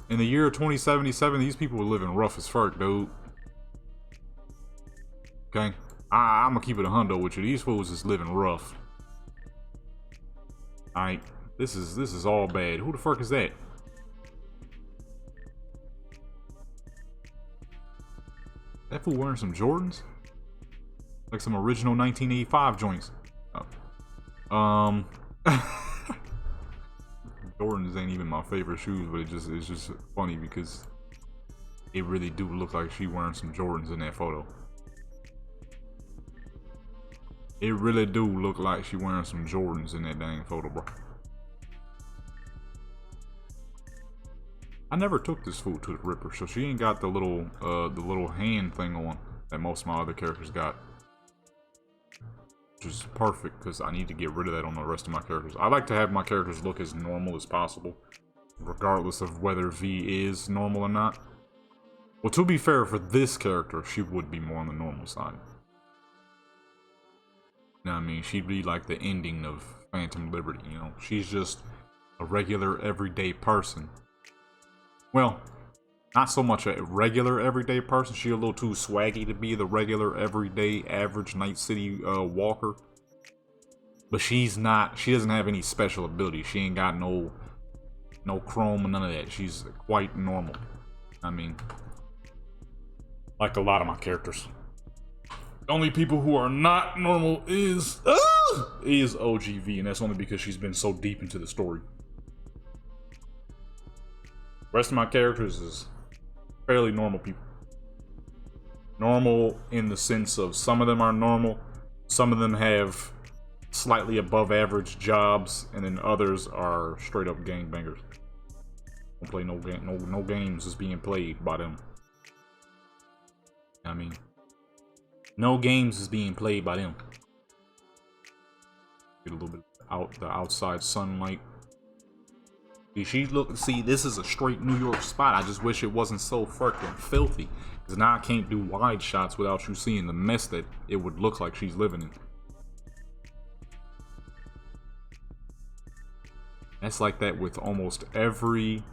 in the year 2077, these people are living rough as fuck, dude. Okay? I'm gonna keep it a hundo with you. These fools is living rough. Alright. This is all bad. Who the fuck is that? That fool wearing some Jordans? Like some original 1985 joints. Oh. Jordans ain't even my favorite shoes, but it's just funny because it really do look like she wearing some Jordans in that photo. It really do look like she wearing some Jordans in that dang photo, bro. I never took this fool to the Ripper, so she ain't got the little hand thing on that most of my other characters got. Which is perfect, because I need to get rid of that on the rest of my characters. I like to have my characters look as normal as possible, regardless of whether V is normal or not. Well, to be fair, for this character, she would be more on the normal side. You know what I mean? She'd be like the ending of Phantom Liberty, you know? She's just a regular, everyday person. Well, not so much a regular, everyday person. She's a little too swaggy to be the regular, everyday, average Night City walker. But she's not, she doesn't have any special ability. She ain't got no chrome or none of that. She's quite normal. I mean, like a lot of my characters. The only people who are not normal is OGV, and that's only because she's been so deep into the story. Rest of my characters is fairly normal people. Normal in the sense of some of them are normal, some of them have slightly above average jobs, and then others are straight up gangbangers. Don't play no games is being played by them. I mean, no games is being played by them. Get a little bit out the outside sunlight. See, this is a straight New York spot. I just wish it wasn't so fucking filthy. Because now I can't do wide shots without you seeing the mess that it would look like she's living in. That's like that with almost every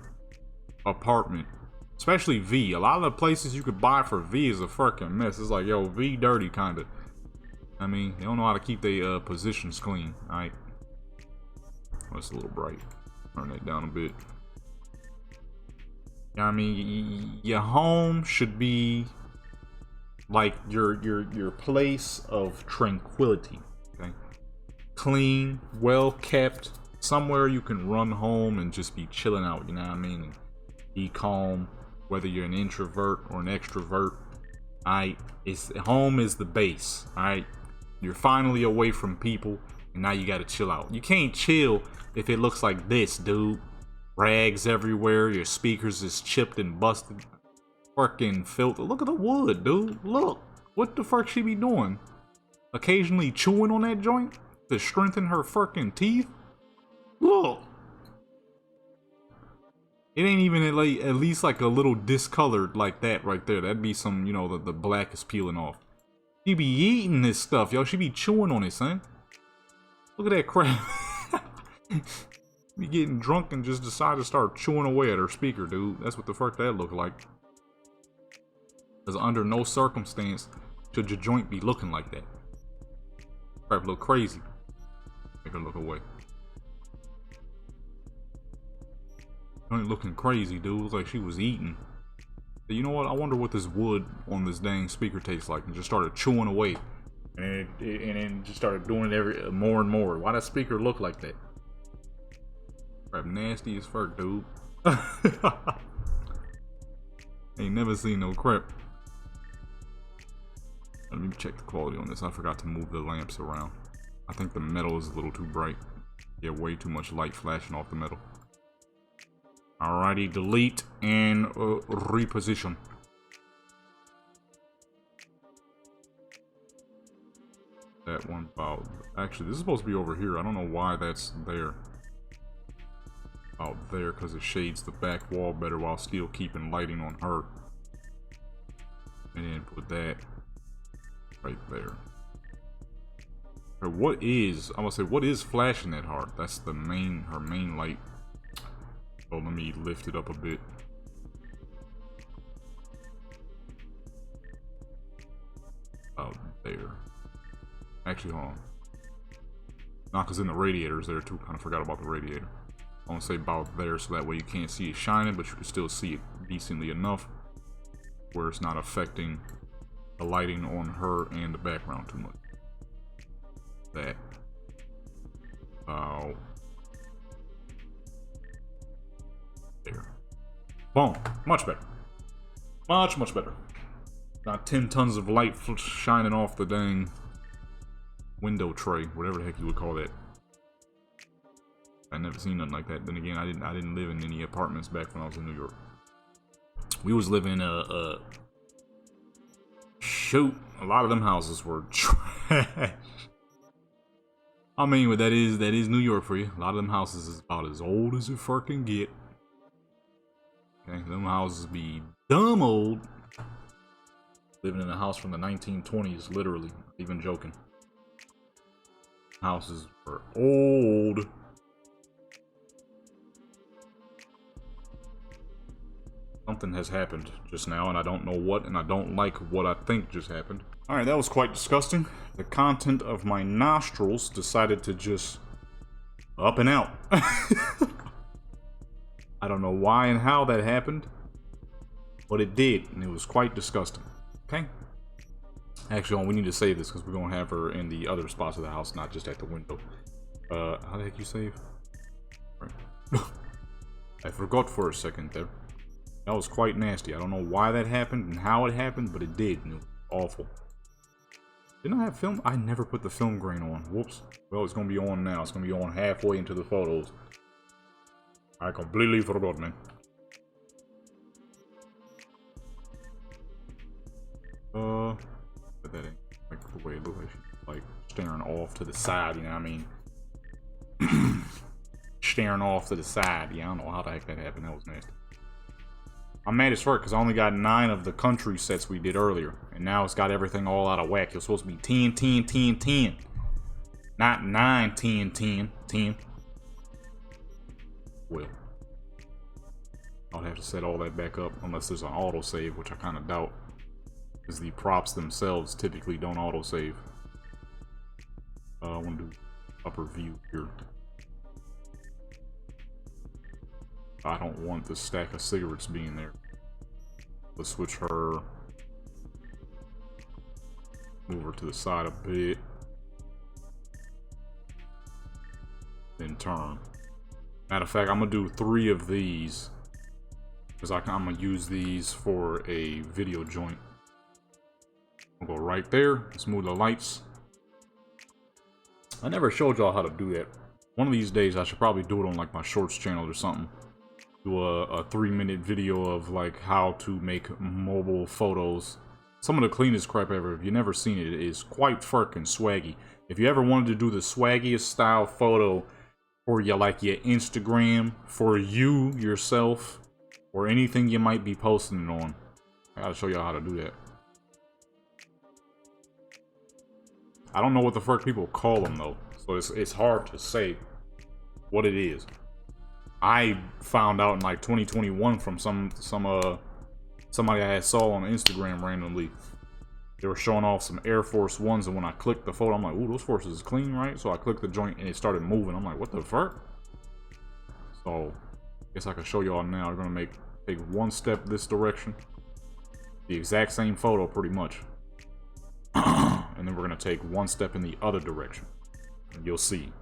apartment. Especially V. A lot of the places you could buy for V is a fucking mess. It's like, yo, V dirty, kinda. I mean, they don't know how to keep their positions clean. Alright. Oh, it's a little bright. Turn that down a bit. You know what I mean? Your home should be like your place of tranquility. Okay? Clean, well kept, somewhere you can run home and just be chilling out, you know what I mean? And be calm, whether you're an introvert or an extrovert. Alright? Home is the base, alright? You're finally away from people, and now you gotta chill out. You can't chill if it looks like this, dude. Rags everywhere, your speakers is chipped and busted. Fucking filth. Look at the wood, dude. Look. What the fuck she be doing? Occasionally chewing on that joint to strengthen her fucking teeth? Look. It ain't even at least like a little discolored like that right there. That'd be some, you know, the black is peeling off. She be eating this stuff, yo. She be chewing on it, son. Look at that crap. Be getting drunk and just decide to start chewing away at her speaker, dude. That's what the fuck that look like. Because under no circumstance should your joint be looking like that. Crap look crazy. Make her look away. Joint looking crazy, dude. Looks like she was eating. You know what? I wonder what this wood on this dang speaker tastes like. And just started chewing away. And then just started doing it more and more. Why does speaker look like that? Crap nasty as fuck, dude. Ain't never seen no crap. Let me check the quality on this. I forgot to move the lamps around. I think the metal is a little too bright. Yeah, way too much light flashing off the metal. Alrighty, delete and reposition. That one about. Actually, this is supposed to be over here. I don't know why that's there. Out there, because it shades the back wall better while still keeping lighting on her. And then put that right there. Okay, what is, I'm gonna say, what is flashing that hard? That's the main, her main light. So let me lift it up a bit. Out there. Actually, hold on. Nah, because then the radiator's there too. Kind of forgot about the radiator. I want to say about there so that way you can't see it shining, but you can still see it decently enough where it's not affecting the lighting on her and the background too much. That. There. Boom. Much better. Much better. Got 10 tons of light shining off the dang window tray, whatever the heck you would call that. I never seen nothing like that. Then again, I didn't live in any apartments back when I was in New York. We was living in a shoot. A lot of them houses were trash. I mean, but that is New York for you. A lot of them houses is about as old as it fucking get. Okay, them houses be dumb old. Living in a house from the 1920s, literally. Not even joking. Houses were old. Something has happened just now, and I don't know what, and I don't like what I think just happened. Alright, that was quite disgusting. The content of my nostrils decided to just up and out. I don't know why and how that happened, but it did, and it was quite disgusting. Okay? Actually, we need to save this because we're going to have her in the other spots of the house, not just at the window. How the heck you save? Right. I forgot for a second there. That was quite nasty. I don't know why that happened and how it happened, but it did. And it was awful. Didn't I have film? I never put the film grain on. Whoops. Well, it's going to be on now. It's going to be on halfway into the photos. I completely forgot, man. Put that in. Like the way it looks like she's like staring off to the side, you know what I mean? Staring off to the side. Yeah, I don't know how the heck that happened. That was nasty. I'm mad as fuck because I only got 9 of the country sets we did earlier. And now it's got everything all out of whack. It's supposed to be 10, 10, 10, 10. Not 9, 10, 10, 10. Well, I'll have to set all that back up unless there's an autosave, which I kind of doubt. Because the props themselves typically don't autosave. I want to do upper view here. I don't want the stack of cigarettes being there. Let's switch her. Move her to the side a bit. Then turn. Matter of fact, I'm going to do 3 of these. Because I'm going to use these for a video joint. I'll go right there. Let's move the lights. I never showed y'all how to do that. One of these days, I should probably do it on like my shorts channel or something. Do a 3-minute video of like how to make mobile photos. Some of the cleanest crap ever. If you've never seen it, it is quite fucking swaggy. If you ever wanted to do the swaggiest style photo for your Instagram, for you yourself, or anything you might be posting it on, I gotta show y'all how to do that. I don't know what the fuck people call them though, so it's hard to say what it is. I found out in like 2021 from somebody I had saw on Instagram randomly. They were showing off some Air Force Ones, and when I clicked the photo, I'm like, ooh, those forces is clean, right? So I clicked the joint and it started moving. I'm like, what the fuck? So I guess I can show y'all now. We're gonna take one step this direction. The exact same photo pretty much. And then we're gonna take one step in the other direction. And you'll see.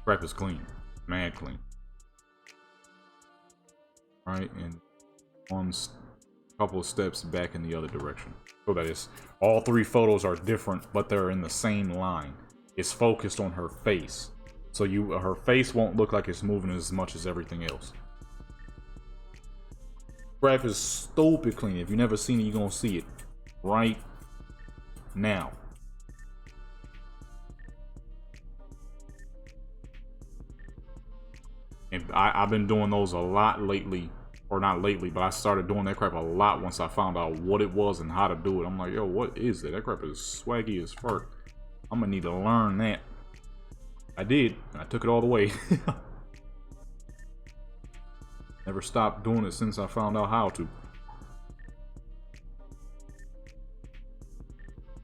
Crap is clean. Mad clean. Right, and one couple of steps back in the other direction. So that is, all 3 photos are different, but they're in the same line. It's focused on her face. So her face won't look like it's moving as much as everything else. Crap is stupid clean. If you've never seen it, you're gonna see it right now. And I've been doing those a lot lately, or not lately, but I started doing that crap a lot once I found out what it was and how to do it. I'm like, yo, what is that? That crap is swaggy as fuck. I'm gonna need to learn that. I did. I took it all the way. Never stopped doing it since I found out how to.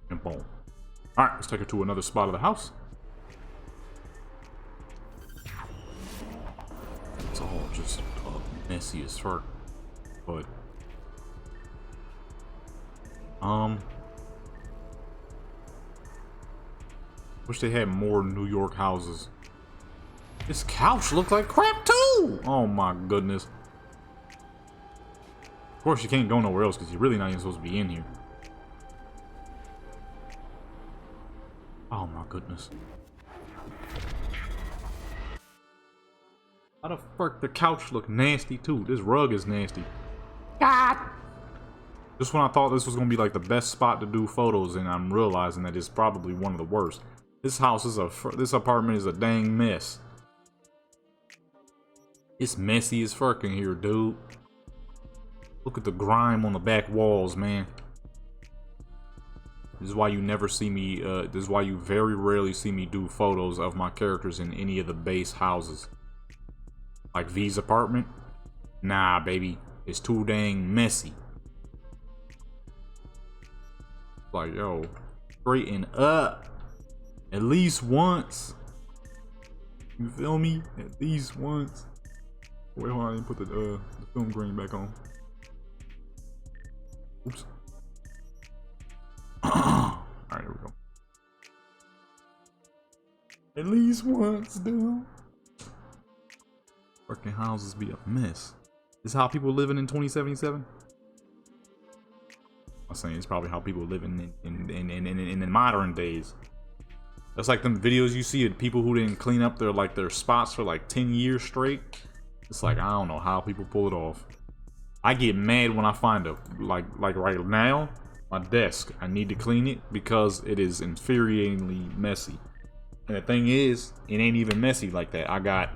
And boom. Alright, let's take it to another spot of the house. It's all just messy as fuck. But wish they had more New York houses. This couch looks like crap too! Oh my goodness. Of course you can't go nowhere else because you're really not even supposed to be in here. Oh my goodness. How the fuck the couch look nasty too? This rug is nasty. God. Just when I thought this was gonna be like the best spot to do photos, and I'm realizing that it's probably one of the worst. This house is this apartment is a dang mess. It's messy as fuck in here, dude. Look at the grime on the back walls, man. This is why you never see me, this is why you very rarely see me do photos of my characters in any of the base houses. Like V's apartment? Nah, baby. It's too dang messy. Like, yo, straighten up. At least once. You feel me? At least once. Wait, hold on, I didn't put the film grain back on. Oops. Alright, here we go. At least once, dude. Fucking houses be a mess. This is how people living in 2077? I'm saying it's probably how people living in the modern days. That's like them videos you see of people who didn't clean up their spots for like 10 years straight. It's like, I don't know how people pull it off. I get mad when I find a like right now, my desk. I need to clean it because it is infuriatingly messy. And the thing is, it ain't even messy like that. I got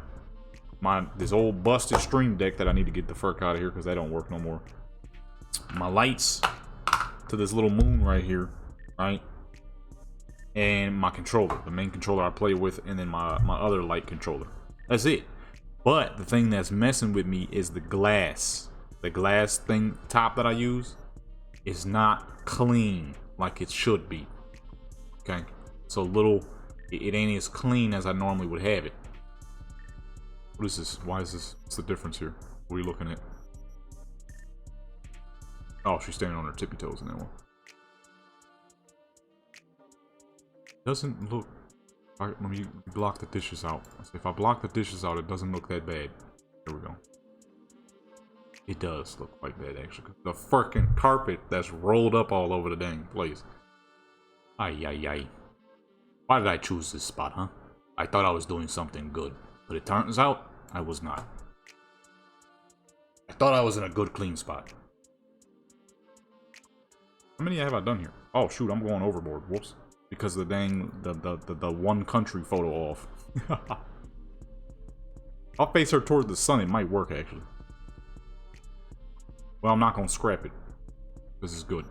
this old busted stream deck that I need to get the fuck out of here because that don't work no more. My lights to this little moon right here, right? And my controller, the main controller I play with, and then my other light controller. That's it. But the thing that's messing with me is the glass. The glass thing top that I use is not clean like it should be. Okay, so it ain't as clean as I normally would have it. What is this? Why is this? What's the difference here? What are you looking at? Oh, she's standing on her tippy toes in that one. Doesn't look. Alright, let me block the dishes out. If I block the dishes out, it doesn't look that bad. There we go. It does look quite bad, actually. The freaking carpet that's rolled up all over the dang place. Ay, ay, ay. Why did I choose this spot, huh? I thought I was doing something good, but it turns out I was not. I thought I was in a good, clean spot. How many have I done here? Oh, shoot, I'm going overboard. Whoops. Because the dang, the one country photo off. I'll face her toward the sun. It might work, actually. Well, I'm not going to scrap it. This is good.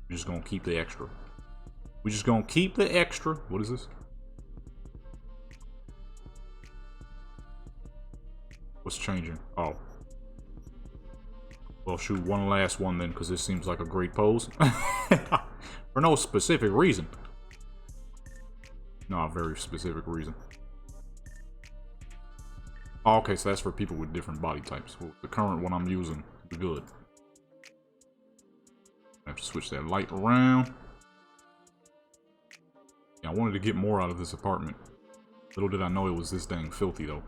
We're just going to keep the extra. We're just going to keep the extra. What is this? What's changing? Oh. Well, shoot, one last one then, because this seems like a great pose. For no specific reason. No, a very specific reason. Oh, okay, so that's for people with different body types. Well, the current one I'm using is good. I have to switch that light around. Yeah, I wanted to get more out of this apartment. Little did I know it was this dang filthy, though.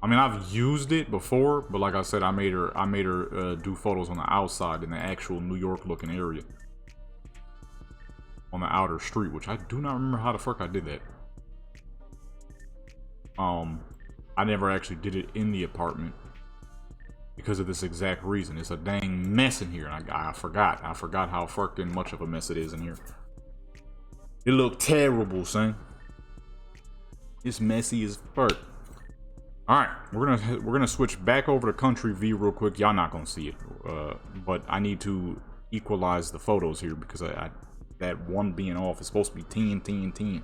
I mean, I've used it before, but like I said, I made her do photos on the outside in the actual New York looking area. On the outer street, which I do not remember how the fuck I did that. I never actually did it in the apartment because of this exact reason. It's a dang mess in here, and I forgot how fucking much of a mess it is in here. It looked terrible, son. It's messy as fuck. All right, we're gonna switch back over to Country V real quick. Y'all not gonna see it, but I need to equalize the photos here because that one being off is supposed to be 10, 10, 10.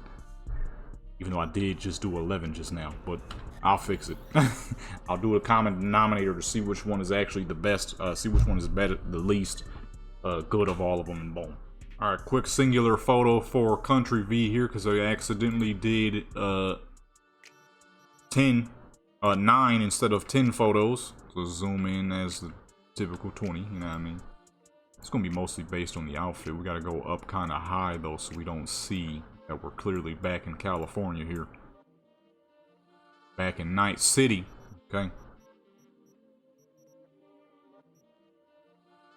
Even though I did just do 11 just now, but I'll fix it. I'll do a common denominator to see which one is actually the best. See which one is better, the least good of all of them, and boom. All right, quick singular photo for Country V here because I accidentally did 9 instead of 10 photos. So zoom in as the typical 20, you know what I mean? It's gonna be mostly based on the outfit. We gotta go up kind of high though so we don't see that we're clearly back in California here. Back in Night City, okay?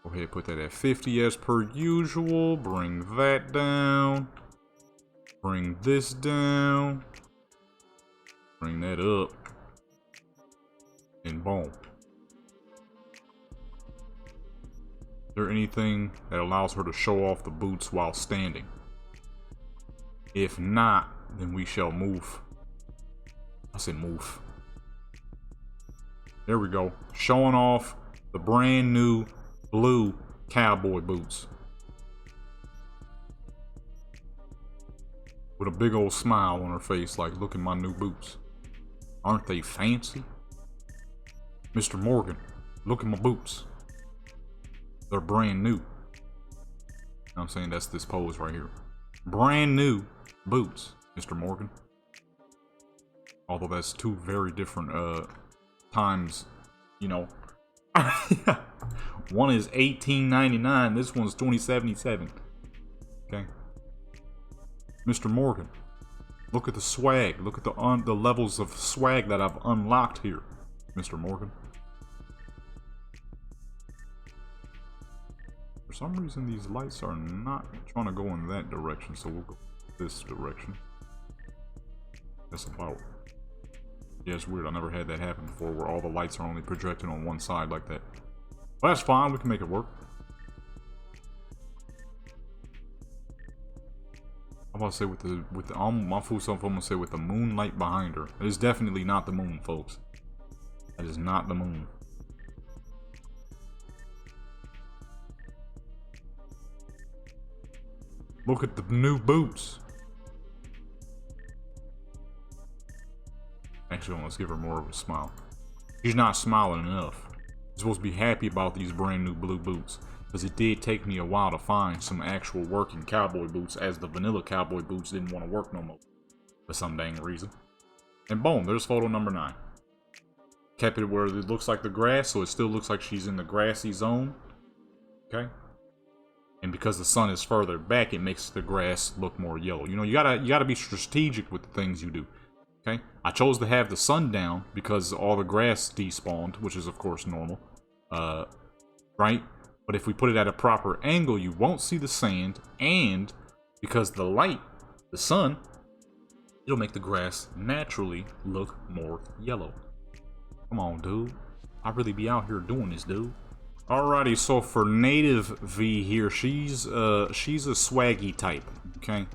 Go ahead and put that at 50 as per usual. Bring that down. Bring this down. Bring that up. And boom. Is there anything that allows her to show off the boots while standing? If not, then we shall move. I said move. There we go. Showing off the brand new blue cowboy boots. With a big old smile on her face, like, look at my new boots. Aren't they fancy? Mr. Morgan, look at my boots. They're brand new. I'm saying that's this pose right here. Brand new boots, Mr. Morgan. Although that's two very different times, you know. One is $18.99, this one's $20.77. Okay. Mr. Morgan, look at the swag. Look at the levels of swag that I've unlocked here, Mr. Morgan. For some reason, these lights are not trying to go in that direction, so we'll go this direction. That's about... Yeah, it's weird. I never had that happen before, where all the lights are only projecting on one side like that. But that's fine. We can make it work. I'm about to say with the my food stuff, I'm gonna say with the moonlight behind her. It is definitely not the moon, folks. That is not the moon. Look at the new boots. Actually, let's give her more of a smile. She's not smiling enough. You're supposed to be happy about these brand new blue boots. Because it did take me a while to find some actual working cowboy boots, as the vanilla cowboy boots didn't want to work no more. For some dang reason. And boom, there's photo number 9. Kept it where it looks like the grass, so it still looks like she's in the grassy zone. Okay? And because the sun is further back, it makes the grass look more yellow. You know, you gotta be strategic with the things you do. Okay? I chose to have the sun down because all the grass despawned, which is of course normal. Right? But if we put it at a proper angle, you won't see the sand, and because the light, the sun, it'll make the grass naturally look more yellow. Come on, dude. I really be out here doing this, dude. Alrighty, so for Native V here, she's a swaggy type, okay?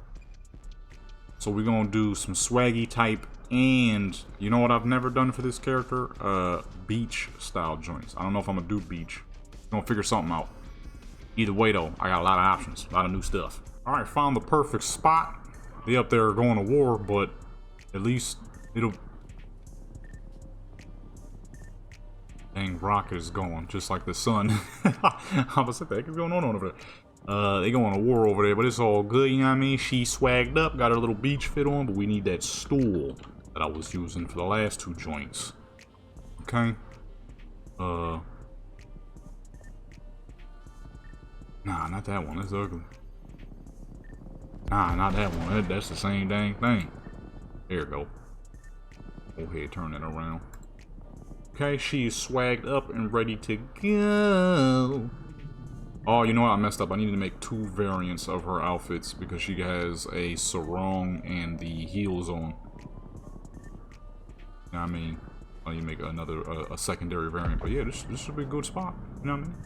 So we're gonna do some swaggy type, and you know what I've never done for this character? Beach style joints. I don't know if I'm gonna do beach. Gonna figure something out. Either way though, I got a lot of options, a lot of new stuff. Alright, found the perfect spot. They up there going to war, but at least it'll... Dang, rocket is going, just like the sun. I was like, what the heck is going on over there? They going to war over there, but it's all good, you know what I mean? She swagged up, got her little beach fit on, but we need that stool that I was using for the last 2 joints. Okay? Nah, not that one. That's ugly. Nah, not that one. That's the same dang thing. There you go. Go ahead, turn that around. Okay, she's swagged up and ready to go. Oh, you know what? I messed up. I needed to make 2 variants of her outfits because she has a sarong and the heels on. You know what I mean? I need to make another, a secondary variant. But yeah, this should be a good spot. You know what I mean?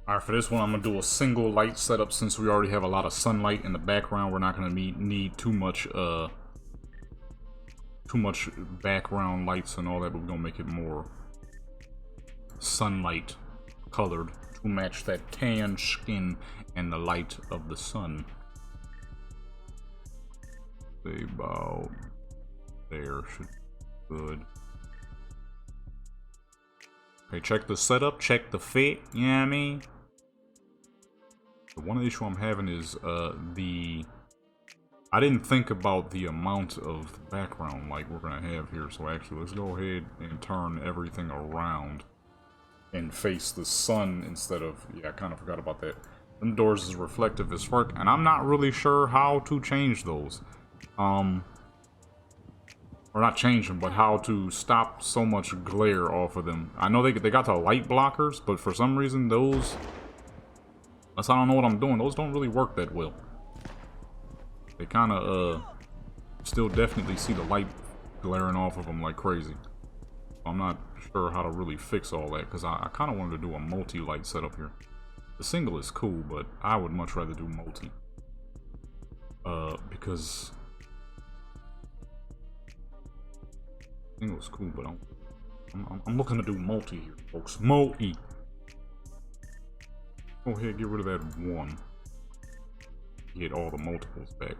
Alright, for this one, I'm going to do a single light setup since we already have a lot of sunlight in the background. We're not going to need too much background lights and all that, but we're going to make it more sunlight colored to match that tan skin and the light of the sun. Say about there should be good. Okay, check the setup, check the fit, you know what I mean? One issue I'm having is I didn't think about the amount of background light we're gonna have here, so actually let's go ahead and turn everything around and face the sun instead of, yeah, I kind of forgot about that. Them doors is reflective as fuck, and I'm not really sure how to change those. Or not change them, but how to stop so much glare off of them. I know they got the light blockers, but for some reason those Unless I don't know what I'm doing, those don't really work that well. They kind of, still definitely see the light glaring off of them like crazy. I'm not sure how to really fix all that, because I kind of wanted to do a multi-light setup here. The single is cool, but I would much rather do multi. Because single is cool, but I'm looking to do multi here, folks. Multi. Go ahead, get rid of that one. Get all the multiples back.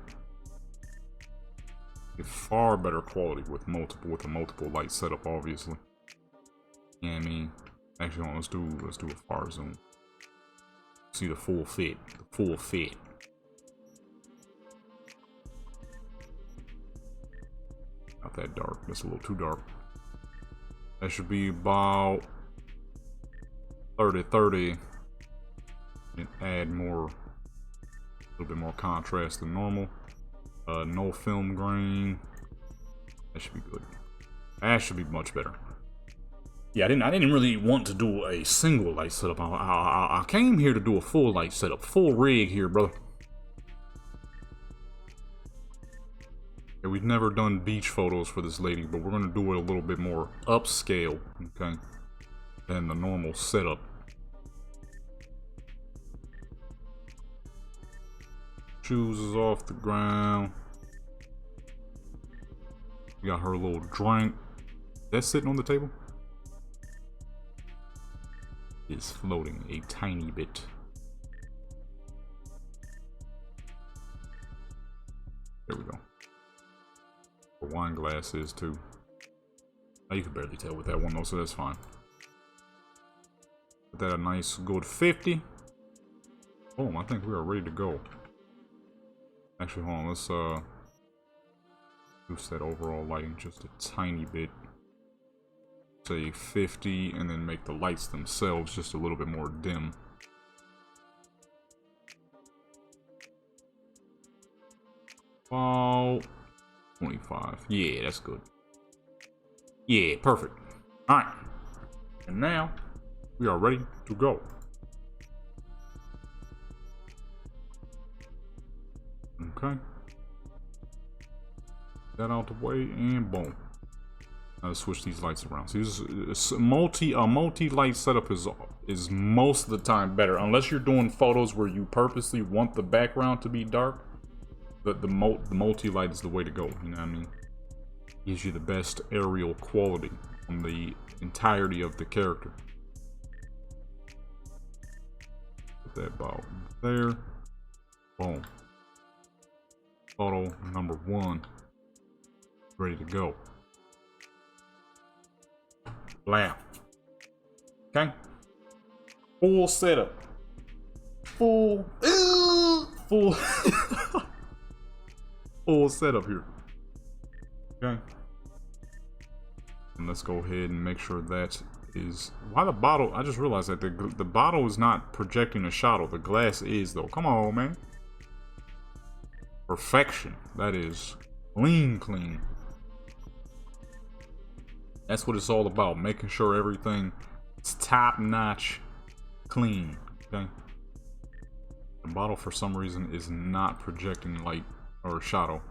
Get far better quality with a multiple light setup, obviously. Yeah, I mean, actually, let's do a far zoom. See the full fit. The full fit. Not that dark. That's a little too dark. That should be about 30-30. And add more, a little bit more contrast than normal. No film grain. That should be good. That should be much better. Yeah, I didn't really want to do a single light setup. I came here to do a full light setup, full rig here, brother. Yeah, we've never done beach photos for this lady, but we're gonna do it a little bit more upscale, okay, than the normal setup. Shoes is off the ground. We got her little drink. That's sitting on the table. Is floating a tiny bit. There we go. The wine glass is too. Oh, you can barely tell with that one though, so that's fine. Put that a nice good 50. Boom, I think we are ready to go. Actually, hold on, let's boost that overall lighting just a tiny bit. Say 50, and then make the lights themselves just a little bit more dim. Oh, 25. Yeah, that's good. Yeah, perfect. Alright. And now, we are ready to go. Okay. That out the way, and boom. Now let's switch these lights around. See, this a multi-light setup is most of the time better, unless you're doing photos where you purposely want the background to be dark. But the multi-light is the way to go. You know what I mean? Gives you the best aerial quality on the entirety of the character. Put that about there. Boom. Photo number 1. Ready to go. Blam. Okay. Full setup. Full setup here. Okay. And let's go ahead and make sure that is why the bottle. I just realized that the bottle is not projecting a shadow. The glass is though. Come on, man. Perfection. That is clean. That's what it's all about. Making sure everything is top-notch clean. Okay. The bottle for some reason is not projecting light or shadow.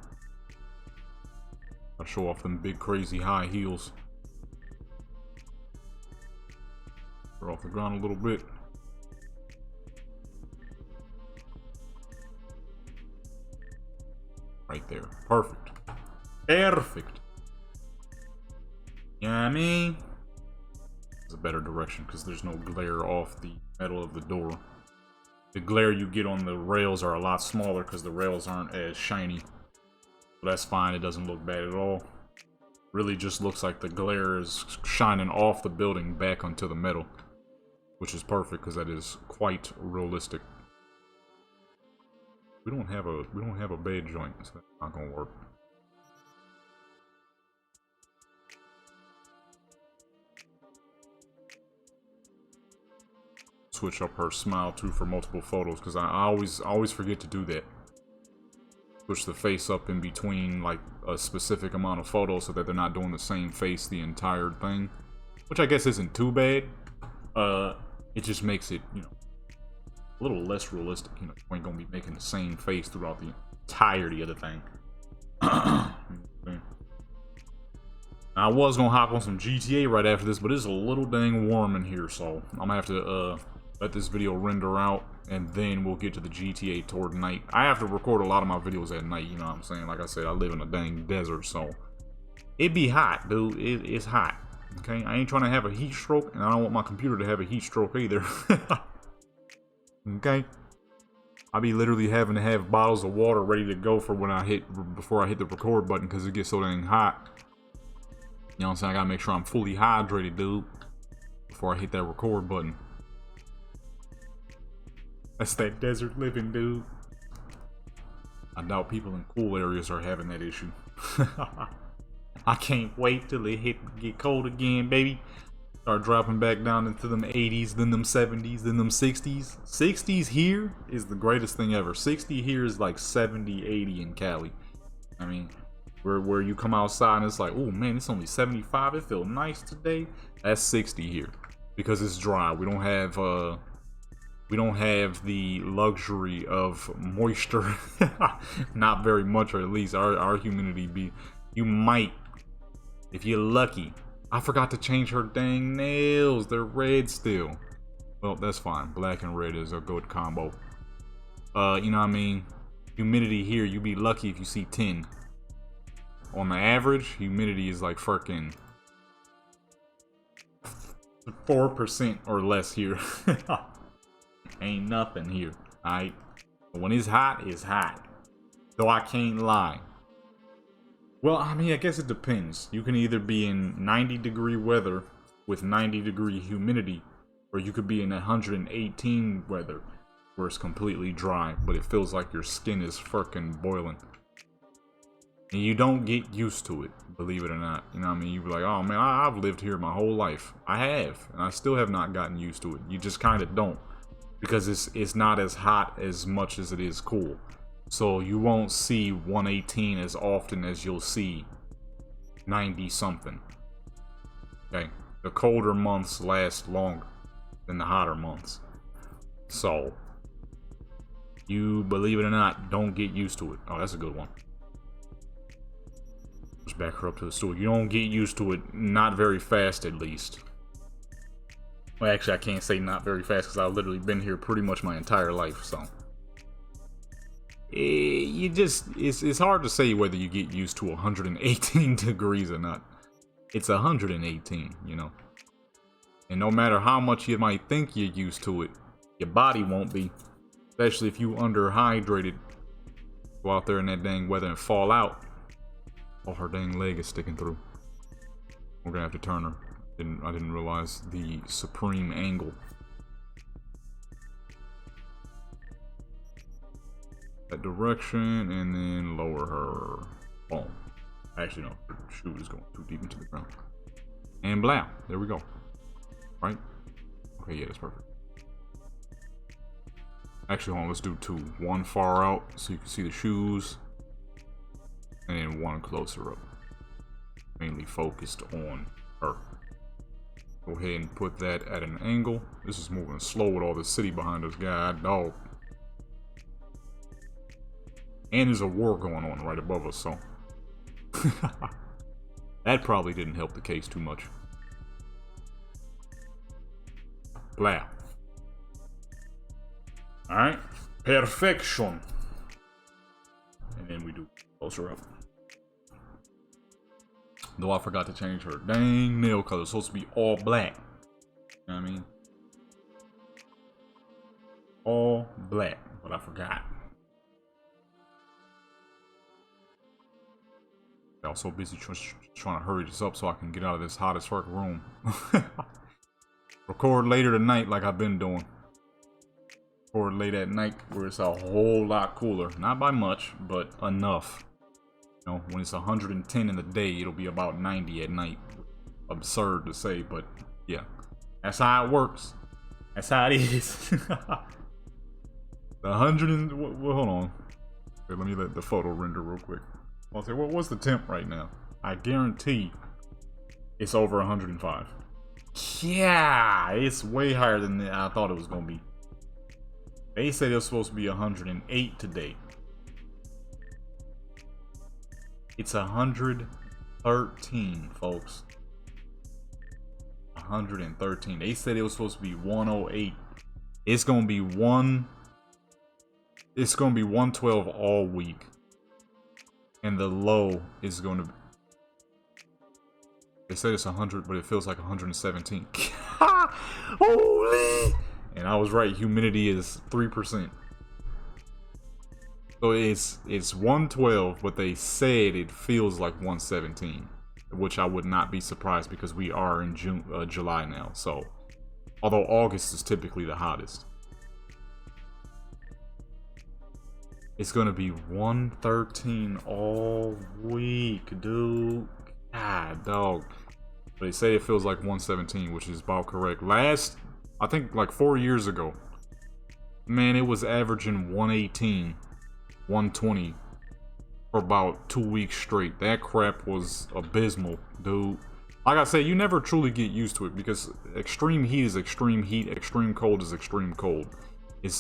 I show off them big crazy high heels. We're off the ground a little bit. Right there. Perfect. Perfect. You know what I mean? It's a better direction because there's no glare off the metal of the door. The glare you get on the rails are a lot smaller because the rails aren't as shiny. But that's fine. It doesn't look bad at all. Really just looks like the glare is shining off the building back onto the metal, which is perfect because that is quite realistic. We don't have a bed joint, so that's not gonna work. Switch up her smile too for multiple photos because I always forget to do that. Switch the face up in between like a specific amount of photos so that they're not doing the same face the entire thing, which I guess isn't too bad. It just makes it, you know, a little less realistic. You know, you ain't gonna be making the same face throughout the entirety of the thing. I was gonna hop on some GTA right after this, but it's a little dang warm in here, so I'm gonna have to let this video render out, and then we'll get to the GTA toward night. I have to record a lot of my videos at night, you know what I'm saying? Like I said, I live in a dang desert, so it be hot, dude. It's hot. Okay, I ain't trying to have a heat stroke, and I don't want my computer to have a heat stroke either. Okay, I be literally having to have bottles of water ready to go for when before I hit the record button, because it gets so dang hot. You know what I'm saying? I gotta make sure I'm fully hydrated, dude, before I hit that record button. That's that desert living, dude. I doubt people in cool areas are having that issue. I can't wait till it get cold again, baby. Start dropping back down into them 80s, then them 70s, then them 60s. 60s here is the greatest thing ever. 60 here is like 70, 80 in Cali. I mean, where you come outside and it's like, oh man, it's only 75. It feels nice today. That's 60 here because it's dry. We don't have the luxury of moisture. Not very much, or at least our humidity be. You might, if you're lucky. I forgot to change her dang nails. They're red still. Well, that's fine. Black and red is a good combo. You know what I mean? Humidity here, you be lucky if you see 10. On the average, humidity is like freaking 4% or less here. Ain't nothing here, alright? When it's hot, it's hot. Though I can't lie. Well, I mean, I guess it depends. You can either be in 90-degree weather with 90-degree humidity, or you could be in 118 weather where it's completely dry, but it feels like your skin is freaking boiling. And you don't get used to it, believe it or not. You know what I mean? You be like, oh man, I've lived here my whole life. I have, and I still have not gotten used to it. You just kind of don't, because it's not as hot as much as it is cool. So you won't see 118 as often as you'll see 90 something. Okay, the colder months last longer than the hotter months. So you, believe it or not, don't get used to it. Oh, that's a good one. Just back her up to the stool. You don't get used to it, not very fast at least. Well, actually, I can't say not very fast because I've literally been here pretty much my entire life, so. It's hard to say whether you get used to 118 degrees or not. It's 118, you know. And no matter how much you might think you're used to it, your body won't be. Especially if you underhydrated. Go out there in that dang weather and fall out. Oh, her dang leg is sticking through. We're gonna have to turn her. I didn't realize the supreme angle. That direction, and then lower her. Boom. Actually, no, her shoe is going too deep into the ground. And blah, there we go. Right? Okay, yeah, that's perfect. Actually, hold on, let's do two. One far out so you can see the shoes, and then one closer up. Mainly focused on her. Go ahead and put that at an angle. This is moving slow with all the city behind us. God dog. And there's a war going on right above us, so. That probably didn't help the case too much. Blah. Alright. Perfection. And then we do closer up. Though I forgot to change her dang nail color. It's supposed to be all black. You know what I mean? All black. But I forgot. I'm so busy trying to hurry this up so I can get out of this hot as fuck room. Record later tonight like I've been doing. Record late at night where it's a whole lot cooler. Not by much, but enough. You know, when it's 110 in the day, it'll be about 90 at night. Absurd to say, but yeah. That's how it works. That's how it is. The 100 and... well, hold on. Okay, let me let the photo render real quick. I'll say, what's the temp right now? I guarantee it's over 105. Yeah, it's way higher than I thought it was gonna be. They said it was supposed to be 108 today. It's 113, folks. 113. They said it was supposed to be 108. It's gonna be 112 all week. And the low is gonna be, they said it's 100, but it feels like 117. Holy! And I was right, humidity is 3%. So it's 112, but they said it feels like 117, which I would not be surprised because we are in July now. So, although August is typically the hottest, it's gonna be 113 all week, dude. God, dog. But they say it feels like 117, which is about correct. Last, I think, like 4 years ago, man, it was averaging 118. 120 for about 2 weeks straight. That crap was abysmal, dude. Like I said, you never truly get used to it because extreme heat is extreme heat, extreme cold is extreme cold.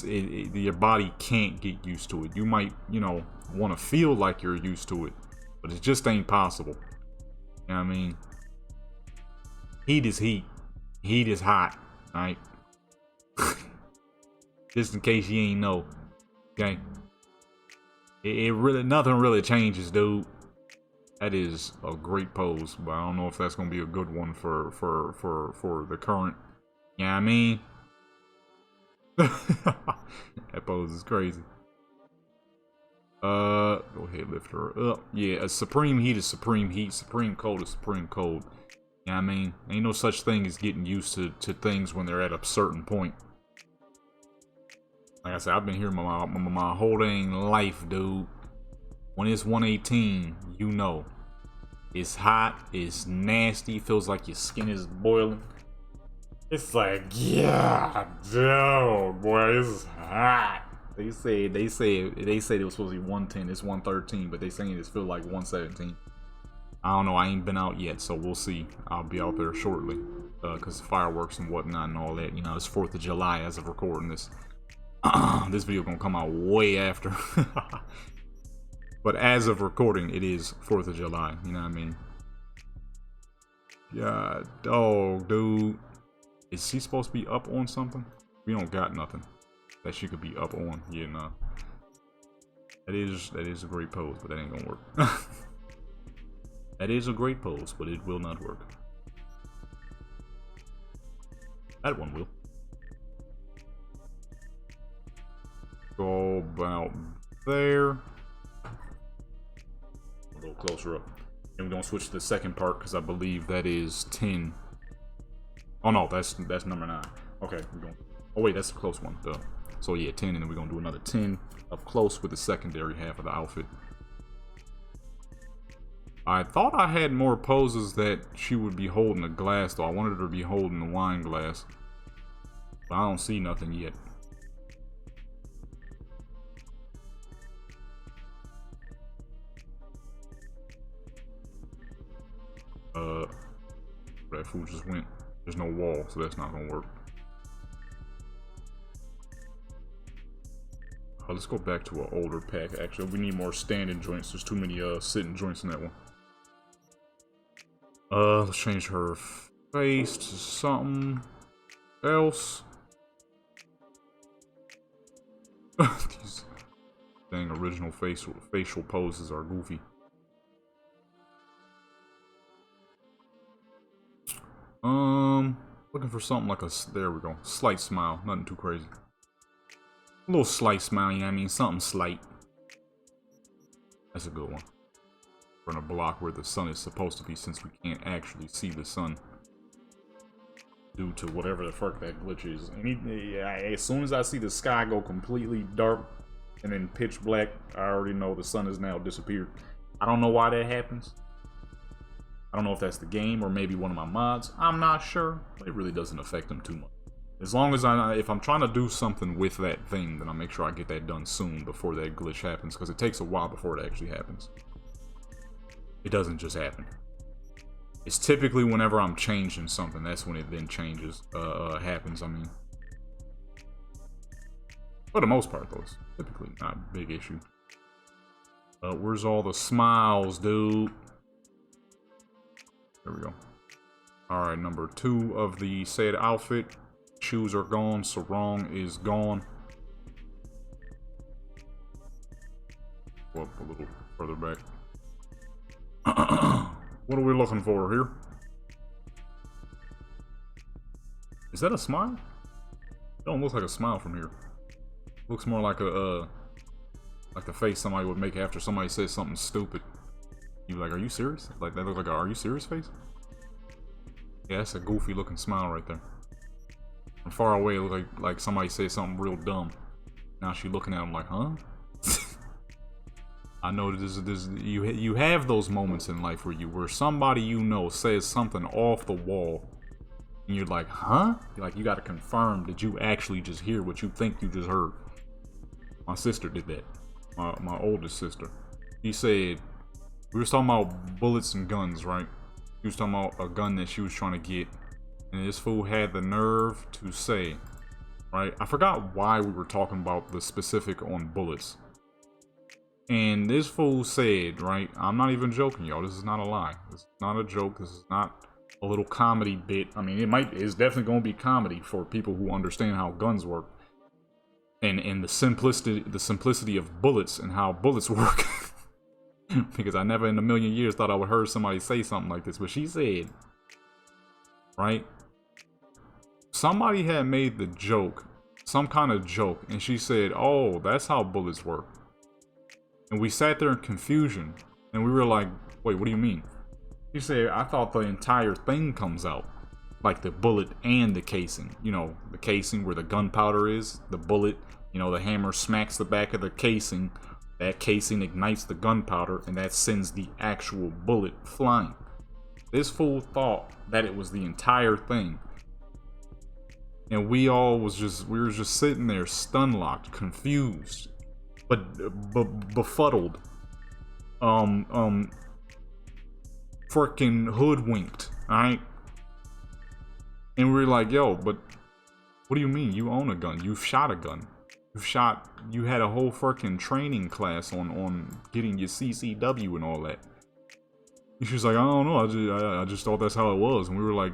Your body can't get used to it. You might, you know, want to feel like you're used to it, but it just ain't possible. You know what I mean? Heat is heat. Heat is hot, right? Just in case you ain't know, okay? It really, nothing really changes, dude. That is a great pose, but I don't know if that's gonna be a good one for the current. You know what I mean? That pose is crazy. Go ahead, lift her up. Yeah, a supreme heat is supreme heat. Supreme cold is supreme cold. You know what I mean? Ain't no such thing as getting used to things when they're at a certain point. Like I said, I've been here my whole dang life, dude. When it's 118, you know. It's hot, it's nasty, feels like your skin is boiling. It's like, yeah, dude, boy, this is hot. They said it was supposed to be 110, it's 113, but they saying it feels like 117. I don't know, I ain't been out yet, so we'll see. I'll be out there shortly. Because fireworks and whatnot and all that. You know, it's 4th of July as of recording this. This video gonna come out way after. But as of recording, it is 4th of July. You know what I mean? Yeah, dog, dude. Is she supposed to be up on something? We don't got nothing that she could be up on. Yeah, nah. That is a great pose, but that ain't gonna work. That is a great pose, but it will not work. That one will. Go about there. A little closer up. And we're gonna switch to the second part because I believe that is 10. Oh no, that's number 9. Okay, we're going. Oh wait, that's a close one. Duh. So yeah, 10, and then we're gonna do another 10 up close with the secondary half of the outfit. I thought I had more poses that she would be holding a glass, though. I wanted her to be holding a wine glass. But I don't see nothing yet. That food just went. There's no wall, so that's not gonna work. Let's go back to an older pack. Actually, we need more standing joints. There's too many sitting joints in that one. Let's change her face to something else. These dang original facial poses are goofy. Looking for something like a, there we go, slight smile, nothing too crazy. A little slight smile, you know what I mean, something slight. That's a good one. We're in a block where the sun is supposed to be, since we can't actually see the sun due to whatever the fuck that glitch is. As soon as I see the sky go completely dark and then pitch black, I already know the sun has now disappeared. I don't know why that happens. I don't know if that's the game or maybe one of my mods. I'm not sure. It really doesn't affect them too much. As long as if I'm trying to do something with that thing, then I'll make sure I get that done soon before that glitch happens, because it takes a while before it actually happens. It doesn't just happen. It's typically whenever I'm changing something, that's when it then changes, happens, I mean. For the most part, though, it's typically not a big issue. Where's all the smiles, dude? There we go. Alright, number 2 of the said outfit. Shoes are gone. Sarong is gone. Go up a little further back. What are we looking for here? Is that a smile? It don't look like a smile from here. Looks more like a like the face somebody would make after somebody says something stupid. You like, are you serious? Like that looks like a are you serious face? Yeah, that's a goofy looking smile right there. From far away, it looks like somebody said something real dumb. Now she looking at him like, huh? I know you have those moments in life where somebody you know says something off the wall, and you're like, huh? Like you gotta confirm, did you actually just hear what you think you just heard? My sister did that. My oldest sister. She said, we were talking about bullets and guns, right? She was talking about a gun that she was trying to get, and this fool had the nerve to say, right? I forgot why we were talking about the specific on bullets. And this fool said, right? I'm not even joking, y'all. This is not a lie. This is not a joke. This is not a little comedy bit. I mean, it's definitely going to be comedy for people who understand how guns work. And the simplicity of bullets and how bullets work. Because I never in a million years thought I would heard somebody say something like this. But she said, right? Somebody had made the joke, some kind of joke, and she said, oh, that's how bullets work. And we sat there in confusion, and we were like, wait, what do you mean? She said, I thought the entire thing comes out. Like the bullet and the casing. You know, the casing where the gunpowder is, the bullet, you know, the hammer smacks the back of the casing. That casing ignites the gunpowder, and that sends the actual bullet flying. This fool thought that it was the entire thing. And we were just sitting there stun-locked, confused, but befuddled, freaking hoodwinked, alright? And we were like, yo, but what do you mean? You own a gun. You've shot a gun. You had a whole freaking training class on getting your CCW and all that. And she was like, I don't know, I just thought that's how it was. And we were like,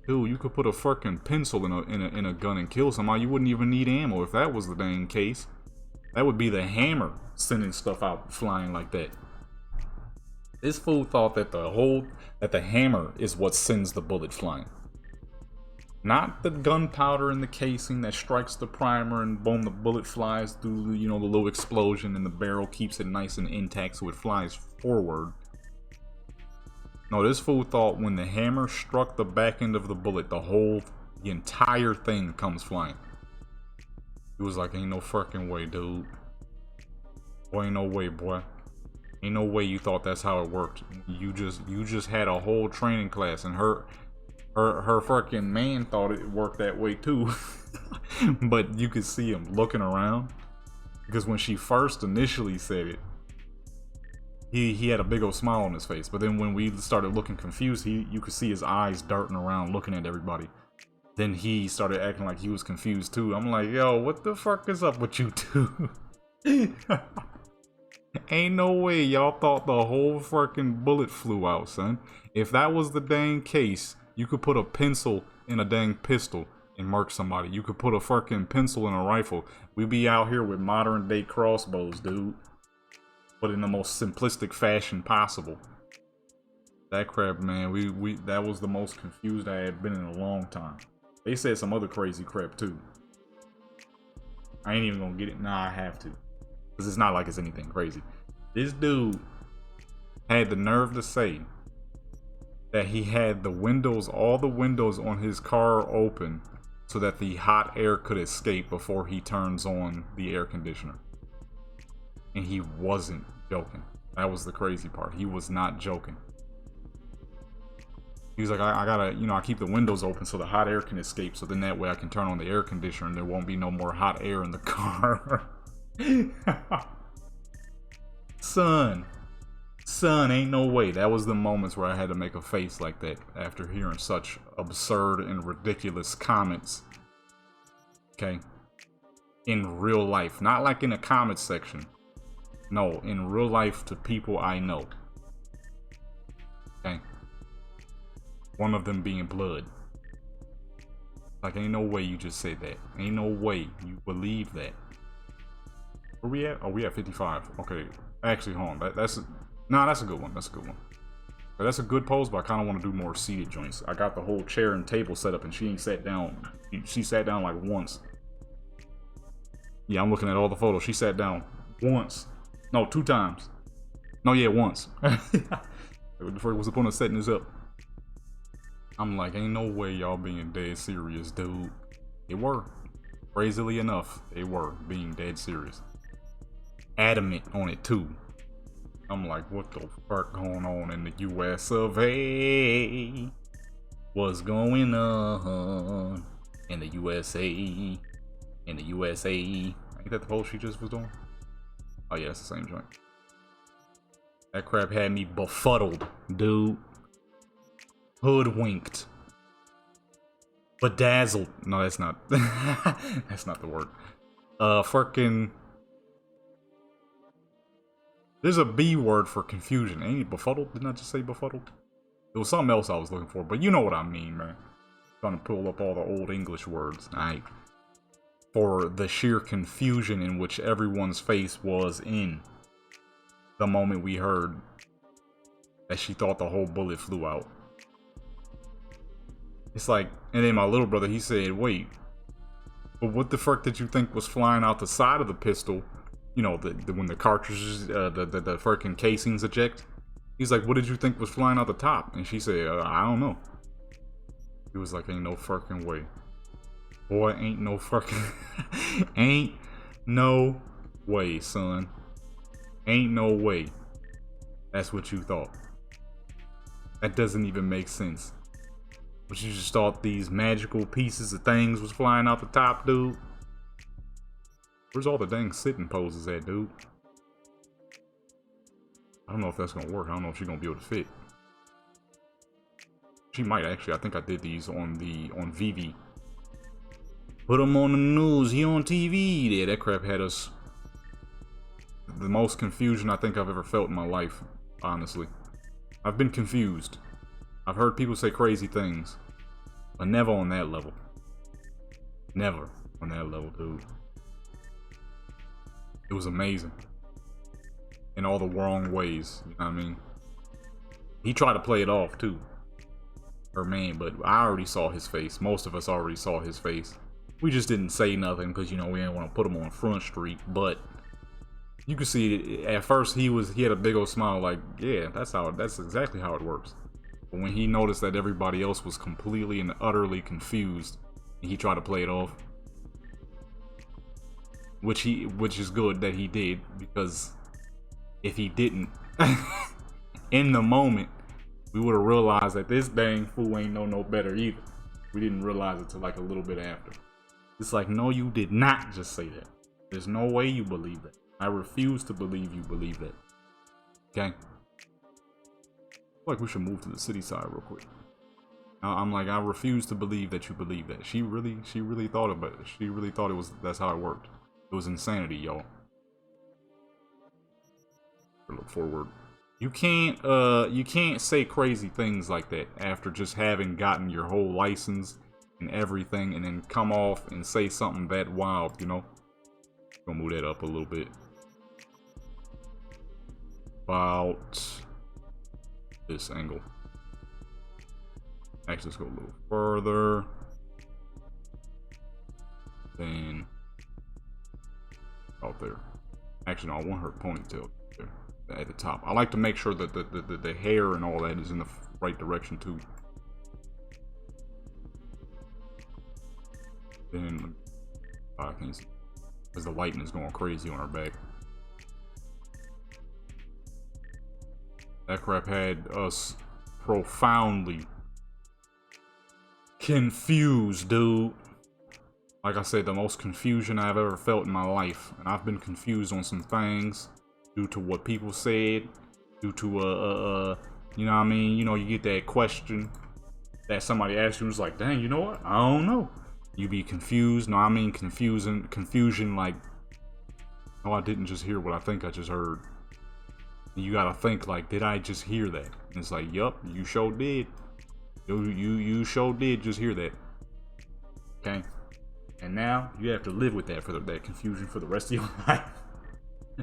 dude, you could put a freaking pencil in a gun and kill somebody. You wouldn't even need ammo if that was the dang case. That would be the hammer sending stuff out flying like that. This fool thought that the hammer is what sends the bullet flying. Not the gunpowder in the casing that strikes the primer and boom, the bullet flies through, you know, the little explosion and the barrel keeps it nice and intact so it flies forward. No, this fool thought when the hammer struck the back end of the bullet, the entire thing comes flying. He was like, ain't no fucking way, dude. Boy, ain't no way, boy. Ain't no way you thought that's how it worked. You just had a whole training class, and her fucking man thought it worked that way too. But you could see him looking around, because when she first initially said it, he had a big old smile on his face. But then when we started looking confused, you could see his eyes darting around looking at everybody. Then he started acting like he was confused too. I'm like, yo, what the fuck is up with you two? Ain't no way y'all thought the whole fucking bullet flew out, son. If that was the dang case, you could put a pencil in a dang pistol and mark somebody. You could put a fucking pencil in a rifle. We'd be out here with modern day crossbows, dude. But in the most simplistic fashion possible. That crap, man, that was the most confused I had been in a long time. They said some other crazy crap too. I ain't even gonna get it. Nah, I have to. Because it's not like it's anything crazy. This dude had the nerve to say that he had all the windows on his car open so that the hot air could escape before he turns on the air conditioner. And he wasn't joking. That was the crazy part. He was not joking. He was like, I gotta, you know, I keep the windows open so the hot air can escape, so then that way I can turn on the air conditioner and there won't be no more hot air in the car. Son, ain't no way. That was the moments where I had to make a face like that after hearing such absurd and ridiculous comments. Okay. In real life, not like in a comment section. No, in real life to people I know. Okay. One of them being blood. Like, ain't no way you just said that. Ain't no way you believe that. Where we at? Oh, we at 55. Okay. Actually, hold on. That's a good one. That's a good one. But that's a good pose, but I kind of want to do more seated joints. I got the whole chair and table set up, and she ain't sat down. She sat down like once. Yeah, I'm looking at all the photos. She sat down once. No, 2 times. No, yeah, once. What's the point of setting this up? I'm like, ain't no way y'all being dead serious, dude. They were. Crazily enough, they were being dead serious. Adamant on it, too. I'm like, what the fuck going on in the US of A? What's going on in the USA? In the USA? Ain't that the post she just was doing? Oh yeah, that's the same joint. That crap had me befuddled, dude. Hoodwinked. Bedazzled. No, that's not. That's not the word. Freaking. There's a B word for confusion. Ain't it befuddled? Didn't I just say befuddled? It was something else I was looking for, but you know what I mean, man. Trying to pull up all the old English words. Alright. For the sheer confusion in which everyone's face was in the moment we heard that she thought the whole bullet flew out. It's like, and then my little brother, he said, wait, but what the fuck did you think was flying out the side of the pistol? You know, when the cartridges, the freaking casings eject. He's like, what did you think was flying out the top? And she said, I don't know. He was like, ain't no fucking way. Boy, ain't no fucking... ain't no way, son. Ain't no way. That's what you thought. That doesn't even make sense. But you just thought these magical pieces of things was flying out the top, dude? Where's all the dang sitting poses at, dude? I don't know if that's gonna work. I don't know if she's gonna be able to fit. She might actually. I think I did these on VV. Put him on the news. He on TV. Yeah, that crap had us. The most confusion I think I've ever felt in my life. Honestly, I've been confused. I've heard people say crazy things, but never on that level. Never on that level, dude. It was amazing. In all the wrong ways, you know what I mean? He tried to play it off too. Her man, but I already saw his face. Most of us already saw his face. We just didn't say nothing because, you know, we didn't want to put him on Front Street, but you could see it. At first he had a big old smile like, yeah, that's exactly how it works. But when he noticed that everybody else was completely and utterly confused, he tried to play it off. Which is good that he did, because if he didn't, in the moment, we would have realized that this dang fool ain't no better either. We didn't realize it till like a little bit after. It's like, no, you did not just say that. There's no way you believe that. I refuse to believe you believe that. Okay? I feel like we should move to the city side real quick. I'm like, I refuse to believe that you believe that. She really thought about it. She really thought that's how it worked. It was insanity, y'all. Look forward. You can't say crazy things like that after just having gotten your whole license and everything, and then come off and say something that wild, you know? Gonna move that up a little bit. About this angle. Actually, let's go a little further. Then out there. Actually, no, I want her ponytail there at the top. I like to make sure that the hair and all that is in the right direction too. Then I can't see because the lighting is going crazy on her back. That crap had us profoundly confused, dude. Like I said, the most confusion I've ever felt in my life. And I've been confused on some things due to what people said, due to, you know what I mean? You know, you get that question that somebody asks you, it's like, dang, you know what? I don't know. You be confused. No, I mean confusion like, oh, I didn't just hear what I think I just heard. And you gotta think like, did I just hear that? And it's like, yup, you sure did. You sure did just hear that. Okay? And now you have to live with that that confusion for the rest of your life.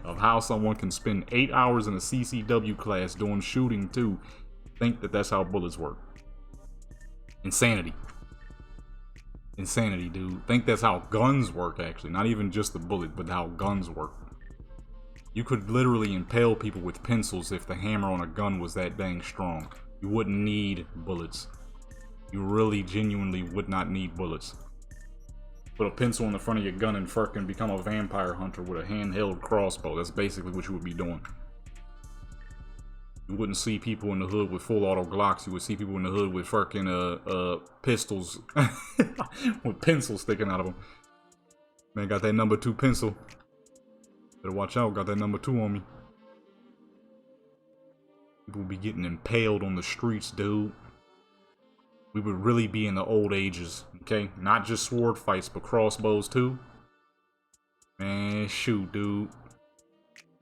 Of how someone can spend 8 hours in a CCW class doing shooting too, think that that's how bullets work. Insanity. Insanity, dude. Think that's how guns work, actually. Not even just the bullet, but how guns work. You could literally impale people with pencils if the hammer on a gun was that dang strong. You wouldn't need bullets. You really genuinely would not need bullets. Put a pencil in the front of your gun and fucking become a vampire hunter with a handheld crossbow. That's basically what you would be doing. You wouldn't see people in the hood with full auto Glocks. You would see people in the hood with fucking pistols with pencils sticking out of them. Man, got that number 2 pencil. Better watch out. Got that number 2 on me. People would be getting impaled on the streets, dude. We would really be in the old ages, okay? Not just sword fights, but crossbows too. Man, shoot, dude.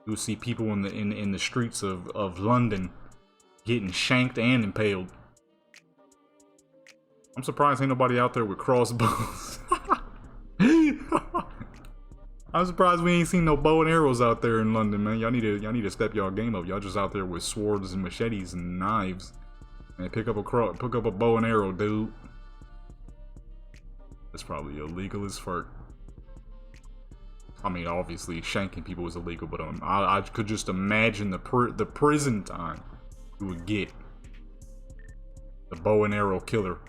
You would see people in the streets of London getting shanked and impaled. I'm surprised ain't nobody out there with crossbows. I'm surprised we ain't seen no bow and arrows out there in London, man. Y'all need to step y'all game up. Y'all just out there with swords and machetes and knives. Man, pick up a bow and arrow, dude. That's probably illegal as fuck. I mean, obviously, shanking people is illegal, but I could just imagine the prison time you would get. The bow and arrow killer.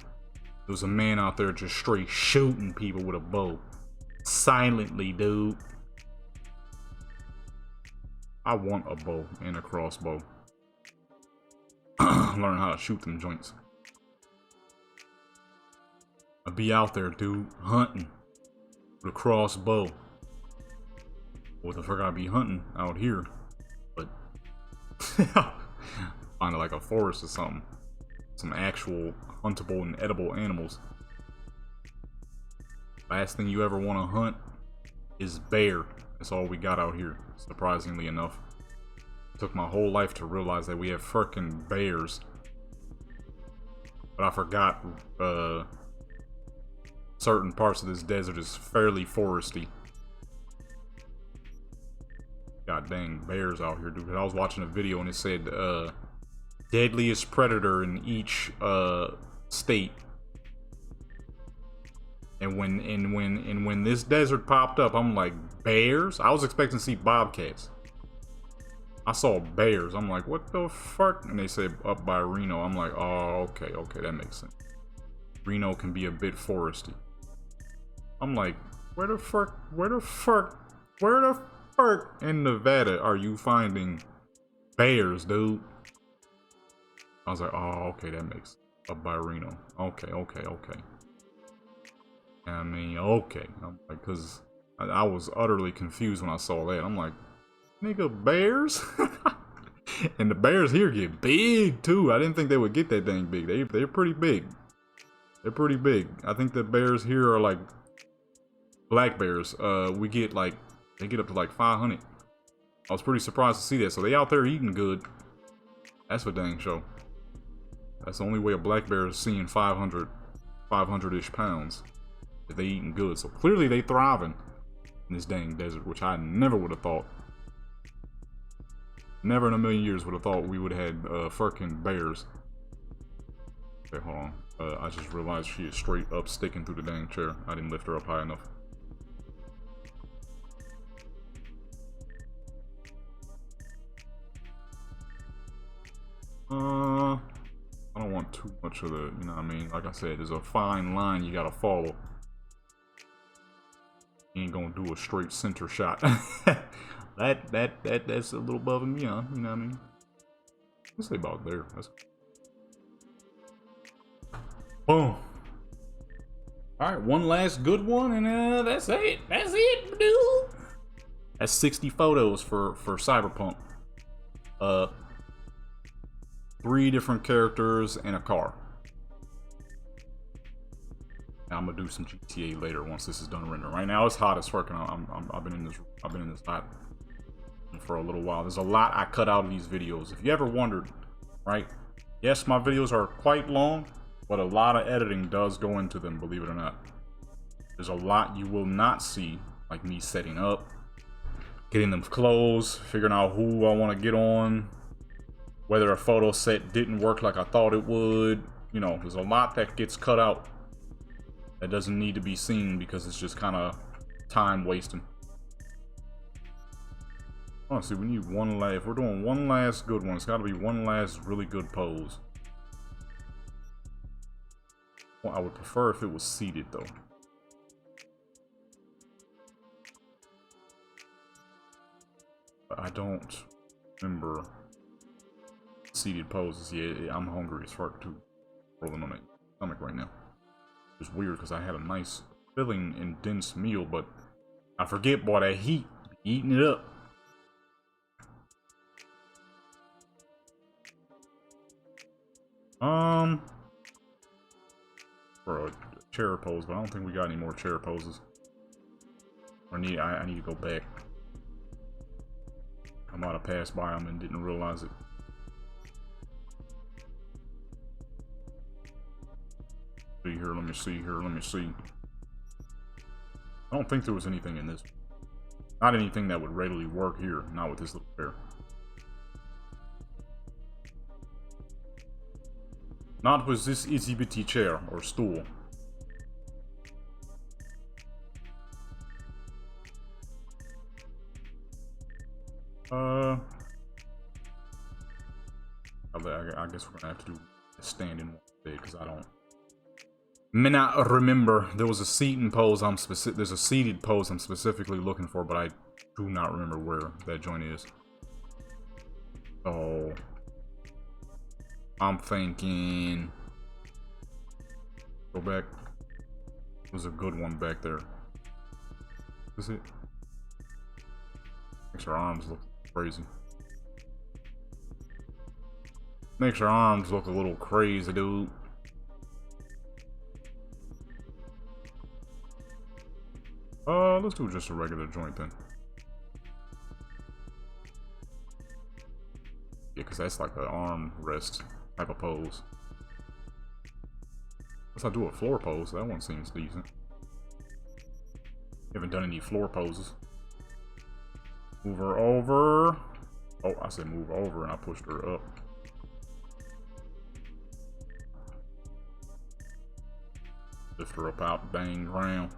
There was a man out there just straight shooting people with a bow. Silently, dude. I want a bow and a crossbow. Learn how to shoot them joints. I'd be out there, dude, hunting with a crossbow. What the fuck I'd be hunting out here? But find like a forest or something. Some actual huntable and edible animals. Last thing you ever want to hunt is bear. That's all we got out here, surprisingly enough. It took my whole life to realize that we have frickin' bears. But I forgot certain parts of this desert is fairly foresty. God dang, bears out here, dude. I was watching a video and it said deadliest predator in each state. And when this desert popped up, I'm like, bears? I was expecting to see bobcats. I saw bears. I'm like, what the fuck? And they said up by Reno. I'm like, oh, okay, that makes sense. Reno can be a bit foresty. I'm like, where the fuck in Nevada are you finding bears, dude? I was like, oh, okay, that makes sense. Up by Reno. Okay. I mean, okay. I'm like, cause I was utterly confused when I saw that. I'm like, nigga, bears? And the bears here get big too. I didn't think they would get that dang big. They're pretty big. They're pretty big. I think the bears here are like black bears. We get like, they get up to like 500. I was pretty surprised to see that. So they out there eating good. That's for dang show. That's the only way a black bear is seeing 500-ish pounds. If they eating good. So clearly they thriving in this dang desert, which I never would have thought. Never in a million years would have thought we would have had fucking bears. Okay, hold on. I just realized she is straight up sticking through the dang chair. I didn't lift her up high enough. I don't want too much of the, you know what I mean? Like I said, there's a fine line you gotta follow. You ain't gonna do a straight center shot. That's a little above and beyond, you know what I mean? Let's say about there. That's... Boom. Alright, one last good one, and that's it. That's it, dude. That's 60 photos for Cyberpunk. 3 different characters and a car. I'm gonna do some GTA later once this is done rendering. Right now it's hot as fuck, and I've been in this hot for a little while. There's a lot I cut out of these videos. If you ever wondered, right? Yes, my videos are quite long, but a lot of editing does go into them, believe it or not. There's a lot you will not see, like me setting up, getting them clothes, figuring out who I want to get on, whether a photo set didn't work like I thought it would. You know, there's a lot that gets cut out that doesn't need to be seen because it's just kind of time wasting. Honestly, we need one last. If we're doing one last good one, it's got to be one last really good pose. Well, I would prefer if it was seated though. But I don't remember seated poses. Yeah, I'm hungry as fuck too. Rolling on my stomach right now. It's weird because I had a nice filling and dense meal, but I forget, boy, that heat eating it up. For a chair pose, but I don't think we got any more chair poses. I need to go back. I might have passed by them and didn't realize it. See here, let me see here, let me see. I don't think there was anything in this. Not anything that would readily work here, not with this little chair. Not with this itty bitty chair or stool. I guess we're gonna have to do a standing one day because I don't. May not remember. There was a seating pose I'm specific. There's a seated pose I'm specifically looking for, but I do not remember where that joint is. So I'm thinking. Go back. There's a good one back there. Is it? Makes her arms look crazy. Makes her arms look a little crazy, dude. Let's do just a regular joint then. Yeah, because that's like the arm rest type of pose. Unless I do a floor pose, that one seems decent. Haven't done any floor poses. Move her over. Oh, I said move over and I pushed her up. Lift her up out, bang, ground.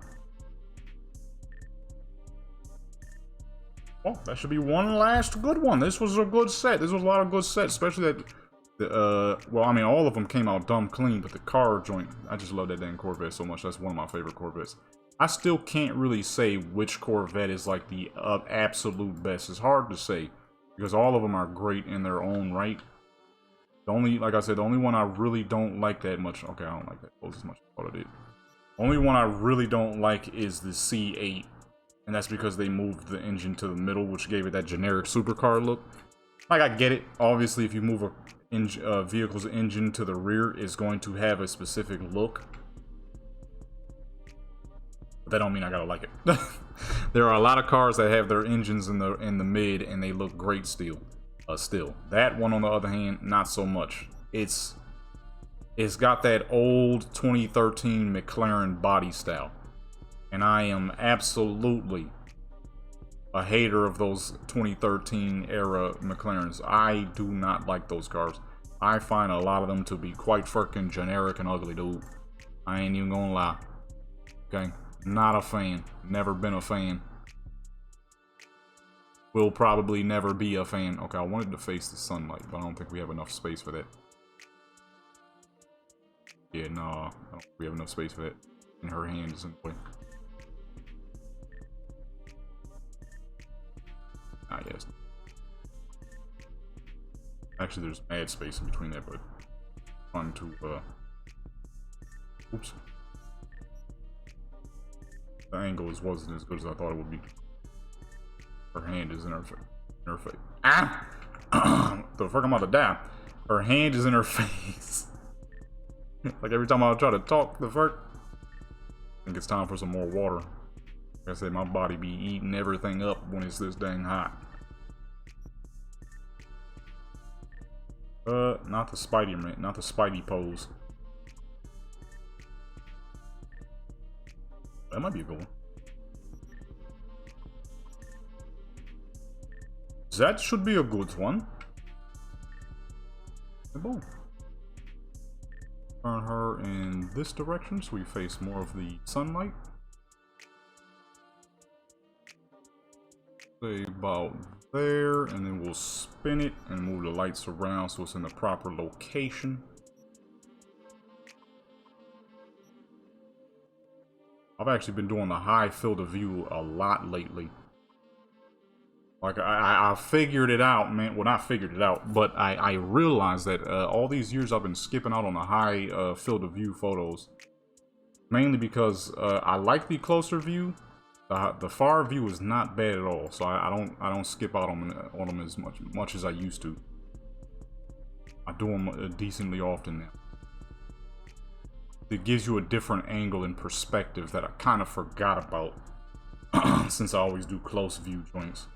Oh, that should be one last good one. This was a good set. This was a lot of good sets, especially that. Well, I mean, all of them came out dumb clean, but the car joint, I just love that dang Corvette so much. That's one of my favorite Corvettes. I still can't really say which Corvette is like the absolute best. It's hard to say because all of them are great in their own right. The only, like I said, the only one I really don't like that much. Okay, I don't like that pose as much as I thought I did. Only one I really don't like is the C8. And that's because they moved the engine to the middle, which gave it that generic supercar look. Like, I get it. Obviously, if you move a vehicle's engine to the rear, it's going to have a specific look. But that don't mean I gotta like it. There are a lot of cars that have their engines in the mid, and they look great still. That one, on the other hand, not so much. It's got that old 2013 McLaren body style. And I am absolutely a hater of those 2013 era McLarens. I do not like those cars. I find a lot of them to be quite freaking generic and ugly, dude. I ain't even gonna lie. Okay? Not a fan. Never been a fan. Will probably never be a fan. Okay, I wanted to face the sunlight, but I don't think we have enough space for that. Yeah, no, I don't think we have enough space for that. And her hand is in the way. Ah, yes. Actually, there's mad space in between that, but fun to, oops. The angle wasn't as good as I thought it would be. Her hand is in her face. Ah! The fuck, I'm about to die. Her hand is in her face. Like every time I try to talk, the fuck. think it's time for some more water. Like I said, my body be eating everything up when it's this dang hot. Not the Spidey man, not the Spidey pose. That might be a good one. That should be a good one. Boom. Turn her in this direction so we face more of the sunlight. Say about there, and then we'll spin it and move the lights around so it's in the proper location. I've actually been doing the high field of view a lot lately. Like, I figured it out, man. Well, not figured it out, but I realized that all these years I've been skipping out on the high field of view photos. Mainly because I like the closer view. The far view is not bad at all, so I don't skip out on them as much as I used to. I do them decently often now. It gives you a different angle and perspective that I kind of forgot about since I always do close view joints.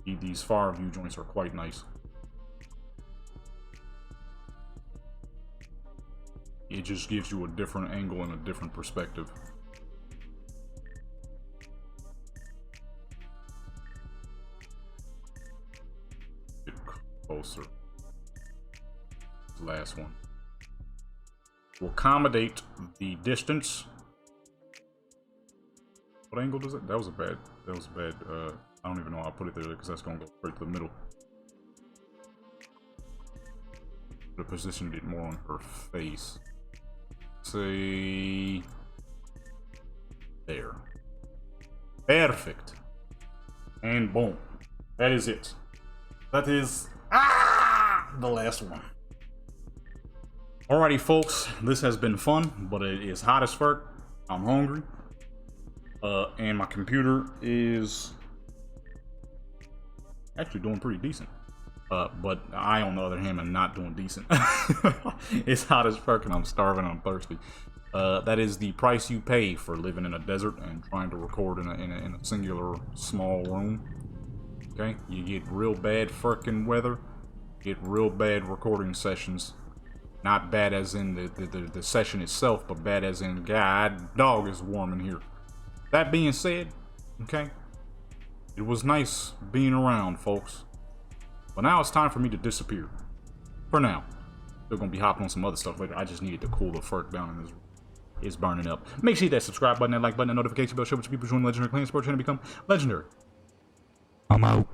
These far view joints are quite nice. It just gives you a different angle and a different perspective. Get closer. Last one. Will accommodate the distance. What angle does it? That was a bad. I don't even know how I put it there because that's gonna go straight to the middle. But I positioned it more on her face. Say there. Perfect. And boom. That is it. That is the last one. Alrighty, folks. This has been fun, but it is hot as fuck. I'm hungry. And my computer is actually doing pretty decent. But I, on the other hand, am not doing decent. It's hot as fuck and I'm starving and I'm thirsty. That is the price you pay for living in a desert and trying to record in a singular small room. Okay? You get real bad fucking weather. Get real bad recording sessions. Not bad as in the session itself, but bad as in, God, dog is warm in here. That being said, okay, it was nice being around, folks. But now it's time for me to disappear. For now. Still gonna be hopping on some other stuff later. I just needed to cool the furk down in this. It's burning up. Make sure you hit that subscribe button, that like button, that notification bell, show which people join Legendary Clan Sports Channel become legendary. I'm out.